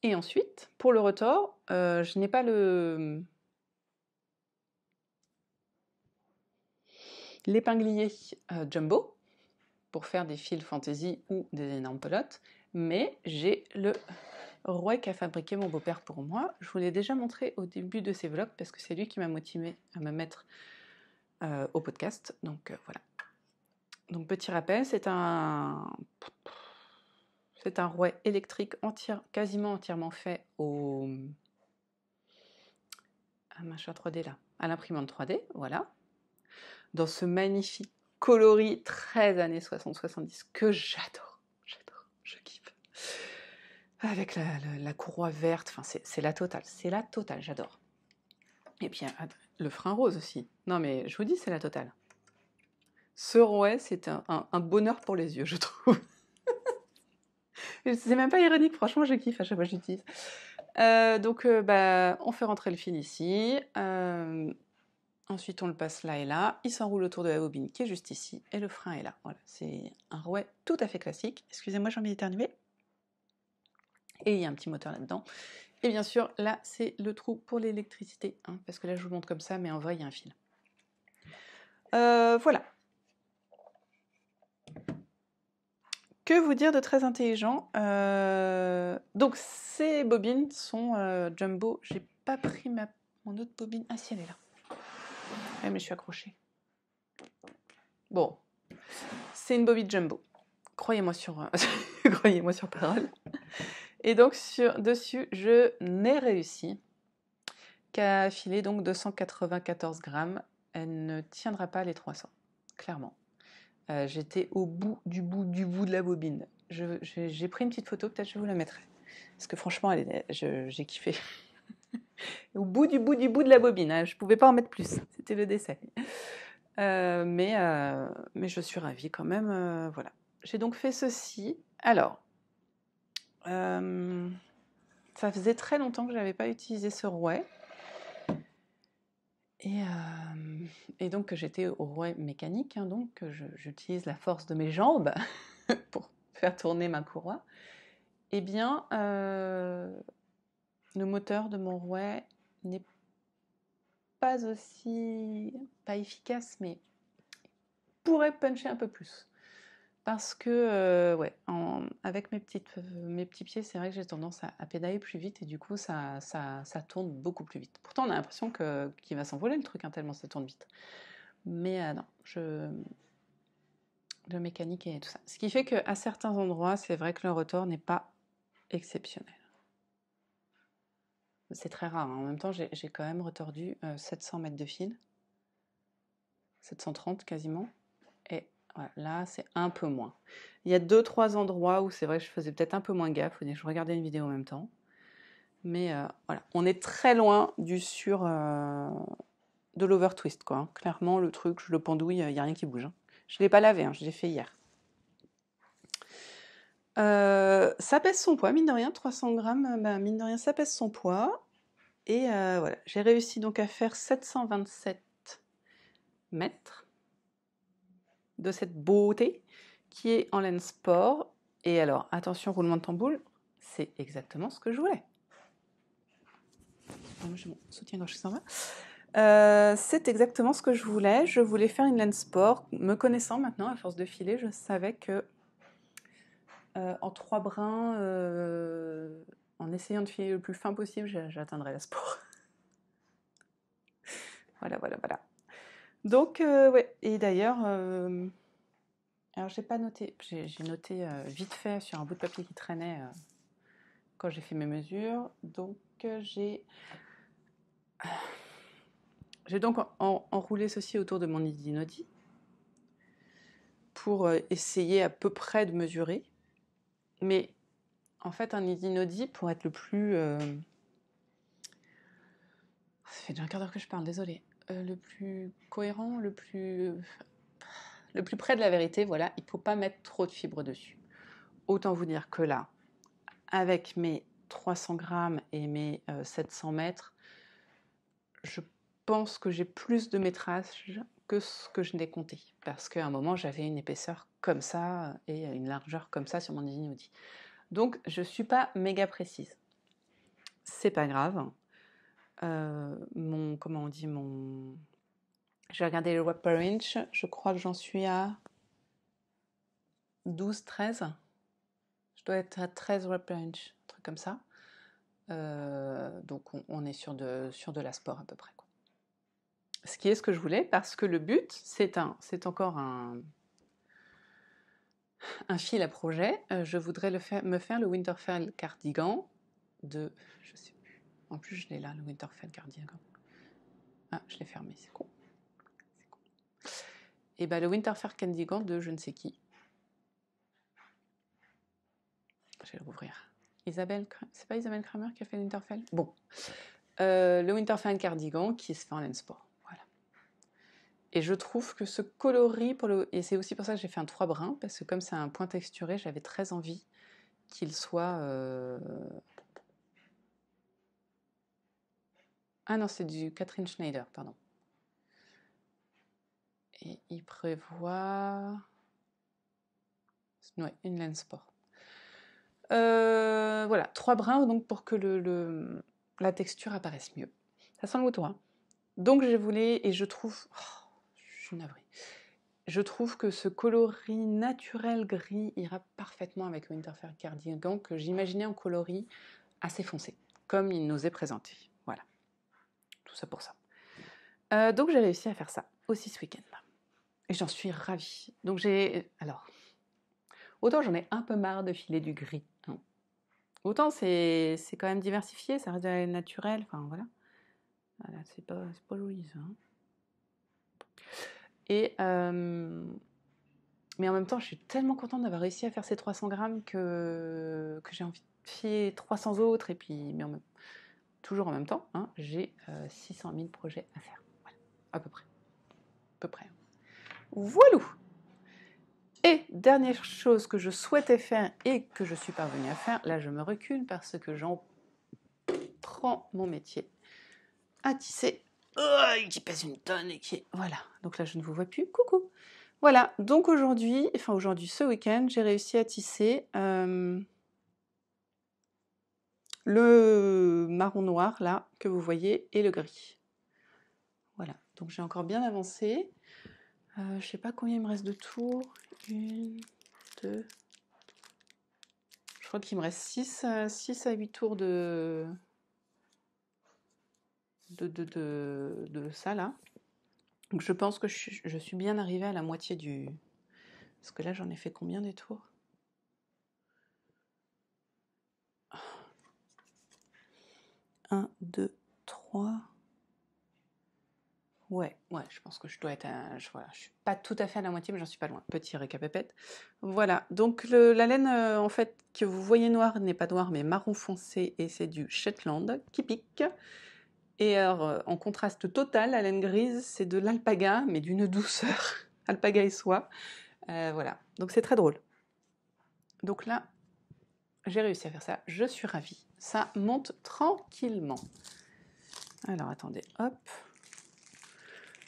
Speaker 1: Et ensuite, pour le retors, je n'ai pas l'épinglier jumbo pour faire des fils fantaisie ou des énormes pelotes, mais j'ai le rouet qu'a fabriqué mon beau-père pour moi. Je vous l'ai déjà montré au début de ces vlogs parce que c'est lui qui m'a motivé à me mettre au podcast. Donc voilà. Donc petit rappel, c'est un rouet électrique quasiment entièrement fait à machin 3D là, à l'imprimante 3D, voilà. Dans ce magnifique coloris 13 années 60-70 que j'adore, je kiffe. Avec la courroie verte, enfin c'est la totale, j'adore. Et puis le frein rose aussi. Non mais je vous dis, c'est la totale. Ce rouet, c'est un bonheur pour les yeux, je trouve. C'est même pas ironique, franchement, je kiffe à chaque fois que j'utilise. Donc, on fait rentrer le fil ici. Ensuite, on le passe là et là. Il s'enroule autour de la bobine qui est juste ici. Et le frein est là. Voilà, c'est un rouet tout à fait classique. Excusez-moi, j'ai envie d'éternuer. Et il y a un petit moteur là-dedans. Et bien sûr, là, c'est le trou pour l'électricité. Hein, parce que là, je vous montre comme ça, mais en vrai, il y a un fil. Voilà. Que vous dire de très intelligent? Donc, ces bobines sont jumbo. J'ai pas pris mon autre bobine. Ah, si, elle est là. Ouais, mais je suis accrochée. Bon. C'est une bobine jumbo. Croyez-moi sur, croyez-moi sur parole. Et donc, dessus, je n'ai réussi qu'à filer donc 294 grammes. Elle ne tiendra pas les 300, clairement. J'étais au bout de la bobine. J'ai pris une petite photo, peut-être je vous la mettrai. Parce que franchement, j'ai kiffé. Au bout de la bobine, hein. Je ne pouvais pas en mettre plus. C'était le décès. Mais je suis ravie quand même. Voilà. J'ai donc fait ceci. Alors, ça faisait très longtemps que je n'avais pas utilisé ce rouet. Et donc que j'étais au rouet mécanique, hein, donc j'utilise la force de mes jambes pour faire tourner ma courroie. Eh bien, le moteur de mon rouet n'est pas aussi, pas efficace, mais pourrait puncher un peu plus. parce que ouais, avec mes petits pieds, c'est vrai que j'ai tendance à pédaler plus vite et du coup ça tourne beaucoup plus vite. Pourtant on a l'impression qu'il va s'envoler le truc, hein, tellement ça tourne vite. Mais non, de mécanique et tout ça. Ce qui fait qu'à certains endroits, c'est vrai que le rotor n'est pas exceptionnel. C'est très rare, hein. En même temps, j'ai quand même retordu 700 mètres de fil, 730 quasiment, et voilà, là, c'est un peu moins. Il y a 2-3 endroits où c'est vrai que je faisais peut-être un peu moins gaffe, je regardais une vidéo en même temps, mais voilà, on est très loin du de l'over-twist, quoi, hein. Clairement, le truc, je le pendouille, il n'y a rien qui bouge, hein. Je ne l'ai pas lavé, hein, je l'ai fait hier. Ça pèse son poids, mine de rien, 300 grammes, bah, mine de rien, ça pèse son poids. Et voilà, j'ai réussi donc à faire 727 mètres de cette beauté qui est en laine sport. Et alors, attention, roulement de tambour, c'est exactement ce que je voulais. J'ai mon soutien-gorge qui s'en va. C'est exactement ce que je voulais. Je voulais faire une laine sport. Me connaissant maintenant, à force de filer, je savais que en 3 brins, en essayant de filer le plus fin possible, j'atteindrais la sport. Voilà. Donc, ouais, et d'ailleurs, alors j'ai pas noté, j'ai noté vite fait sur un bout de papier qui traînait quand j'ai fait mes mesures. Donc, j'ai donc enroulé ceci autour de mon idinodi pour essayer à peu près de mesurer. Mais en fait, un idinodi, pour être le plus... Ça fait déjà un quart d'heure que je parle, désolée. Le plus cohérent, le plus près de la vérité, voilà, il ne faut pas mettre trop de fibres dessus. Autant vous dire que là, avec mes 300 grammes et mes 700 mètres, je pense que j'ai plus de métrage que ce que je n'ai compté. Parce qu'à un moment, j'avais une épaisseur comme ça et une largeur comme ça sur mon idinodi. Donc, je ne suis pas méga précise. C'est pas grave. Comment on dit, j'ai regardé le web per inch, je crois que j'en suis à 12, 13. Je dois être à 13 web per inch, un truc comme ça. Donc on est sur de la sport à peu près, quoi. Ce qui est ce que je voulais, parce que le but, c'est encore un fil à projet. Je voudrais me faire le Winterfell cardigan de... Je sais plus. En plus, je l'ai là, le Winterfell cardigan. Ah, je l'ai fermé, c'est con. Et bien, le Winterfell cardigan de je ne sais qui. Je vais l'ouvrir. C'est pas Isabelle Kramer qui a fait le Winterfell? Bon. Le Winterfell cardigan qui se fait en laine sport. Voilà. Et je trouve que ce coloris, et c'est aussi pour ça que j'ai fait un 3 brins, parce que comme c'est un point texturé, j'avais très envie qu'il soit... Ah non, c'est du Catherine Schneider, pardon. Et il prévoit... Ouais, une laine sport. Voilà, 3 brins donc pour que la texture apparaisse mieux. Ça sent le mouton, hein. Donc je voulais, et je trouve... Oh, je suis navrée. Je trouve que ce coloris naturel gris ira parfaitement avec le Winterfell cardigan que j'imaginais en coloris assez foncé, comme il nous est présenté. Voilà, tout ça pour ça. Donc j'ai réussi à faire ça aussi ce week-end. Et j'en suis ravie. Donc alors, autant j'en ai un peu marre de filer du gris, hein. Autant c'est quand même diversifié, ça reste de la laine naturelle, enfin voilà. Voilà, c'est pas joli ça, hein. Et... mais en même temps, je suis tellement contente d'avoir réussi à faire ces 300 grammes que j'ai envie de filer 300 autres. Et puis, mais toujours en même temps, hein, j'ai 600 000 projets à faire. Voilà, à peu près. Voilà. Et dernière chose que je souhaitais faire et que je suis parvenue à faire, là je me recule parce que j'en prends mon métier à tisser. Oh, qui pèse une tonne et qui est... Voilà, donc là je ne vous vois plus. Coucou. Voilà, donc ce week-end, j'ai réussi à tisser le marron noir, là, que vous voyez, et le gris. Voilà, donc j'ai encore bien avancé. Je ne sais pas combien il me reste de tours. 1, 2. Je crois qu'il me reste 6 à 8 tours de ça là. Donc je pense que je suis bien arrivée à la moitié du... Parce que là j'en ai fait combien des tours? 1, 2, 3. Ouais, je pense que je dois être voilà, je suis pas tout à fait à la moitié, mais j'en suis pas loin. Petit récapépète. Voilà, donc la laine en fait que vous voyez noire n'est pas noire mais marron foncé et c'est du Shetland qui pique. Et alors en contraste total, la laine grise c'est de l'alpaga mais d'une douceur, alpaga et soie. Voilà, donc c'est très drôle. Donc là, j'ai réussi à faire ça, je suis ravie. Ça monte tranquillement. Alors attendez, hop.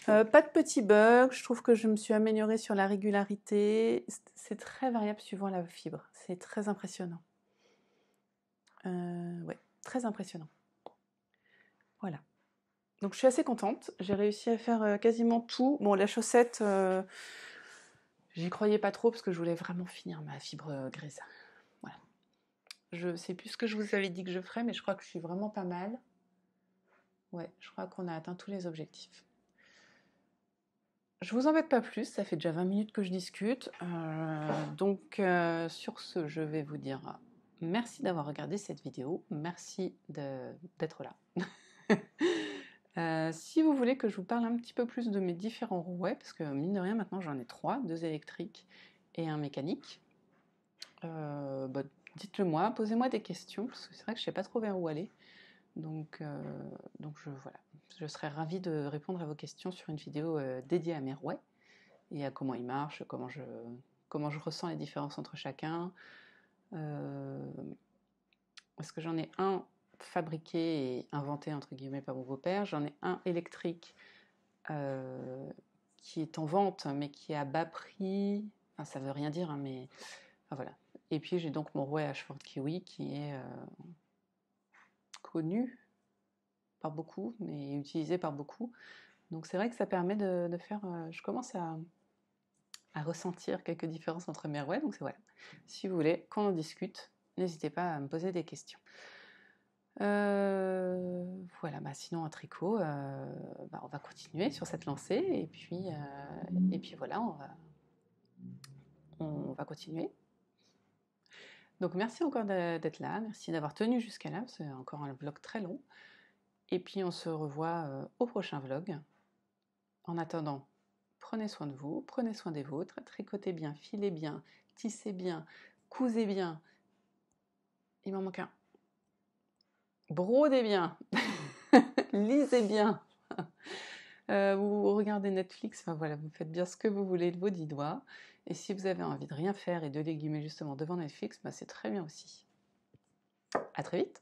Speaker 1: Pas de petits bugs, je trouve que je me suis améliorée sur la régularité. C'est très variable suivant la fibre, c'est très impressionnant. Ouais, très impressionnant. Voilà. Donc je suis assez contente, j'ai réussi à faire quasiment tout. Bon, la chaussette, j'y croyais pas trop parce que je voulais vraiment finir ma fibre grise. Voilà. Je sais plus ce que je vous avais dit que je ferais, mais je crois que je suis vraiment pas mal. Ouais, je crois qu'on a atteint tous les objectifs. Je vous embête pas plus, ça fait déjà 20 minutes que je discute. Donc sur ce, je vais vous dire merci d'avoir regardé cette vidéo, merci d'être là. Si vous voulez que je vous parle un petit peu plus de mes différents rouets, parce que mine de rien maintenant j'en ai 3, 2 électriques et un mécanique, bah, dites-le moi, posez-moi des questions, parce que c'est vrai que je ne sais pas trop vers où aller. Donc voilà, je serais ravie de répondre à vos questions sur une vidéo dédiée à mes rouets et à comment ils marchent, comment je ressens les différences entre chacun. Parce que j'en ai un fabriqué et inventé entre guillemets par mon beau-père, j'en ai un électrique qui est en vente mais qui est à bas prix, enfin ça veut rien dire hein, mais enfin, voilà. Et puis j'ai donc mon rouet Ashford Kiwi qui est connu par beaucoup mais utilisé par beaucoup. Donc c'est vrai que ça permet de faire... je commence à ressentir quelques différences entre mes rouets. Donc c'est voilà. Si vous voulez qu'on en discute, n'hésitez pas à me poser des questions. Voilà, bah sinon en tricot, bah on va continuer sur cette lancée et puis voilà, on va continuer. Donc merci encore d'être là, merci d'avoir tenu jusqu'à là, c'est encore un vlog très long. Et puis on se revoit au prochain vlog. En attendant, prenez soin de vous, prenez soin des vôtres, tricotez bien, filez bien, tissez bien, cousez bien. Il m'en manque un. Brodez bien, lisez bien. Vous regardez Netflix, enfin voilà, vous faites bien ce que vous voulez de vos 10 doigts. Et si vous avez envie de rien faire et de légumer justement devant Netflix, bah c'est très bien aussi. À très vite.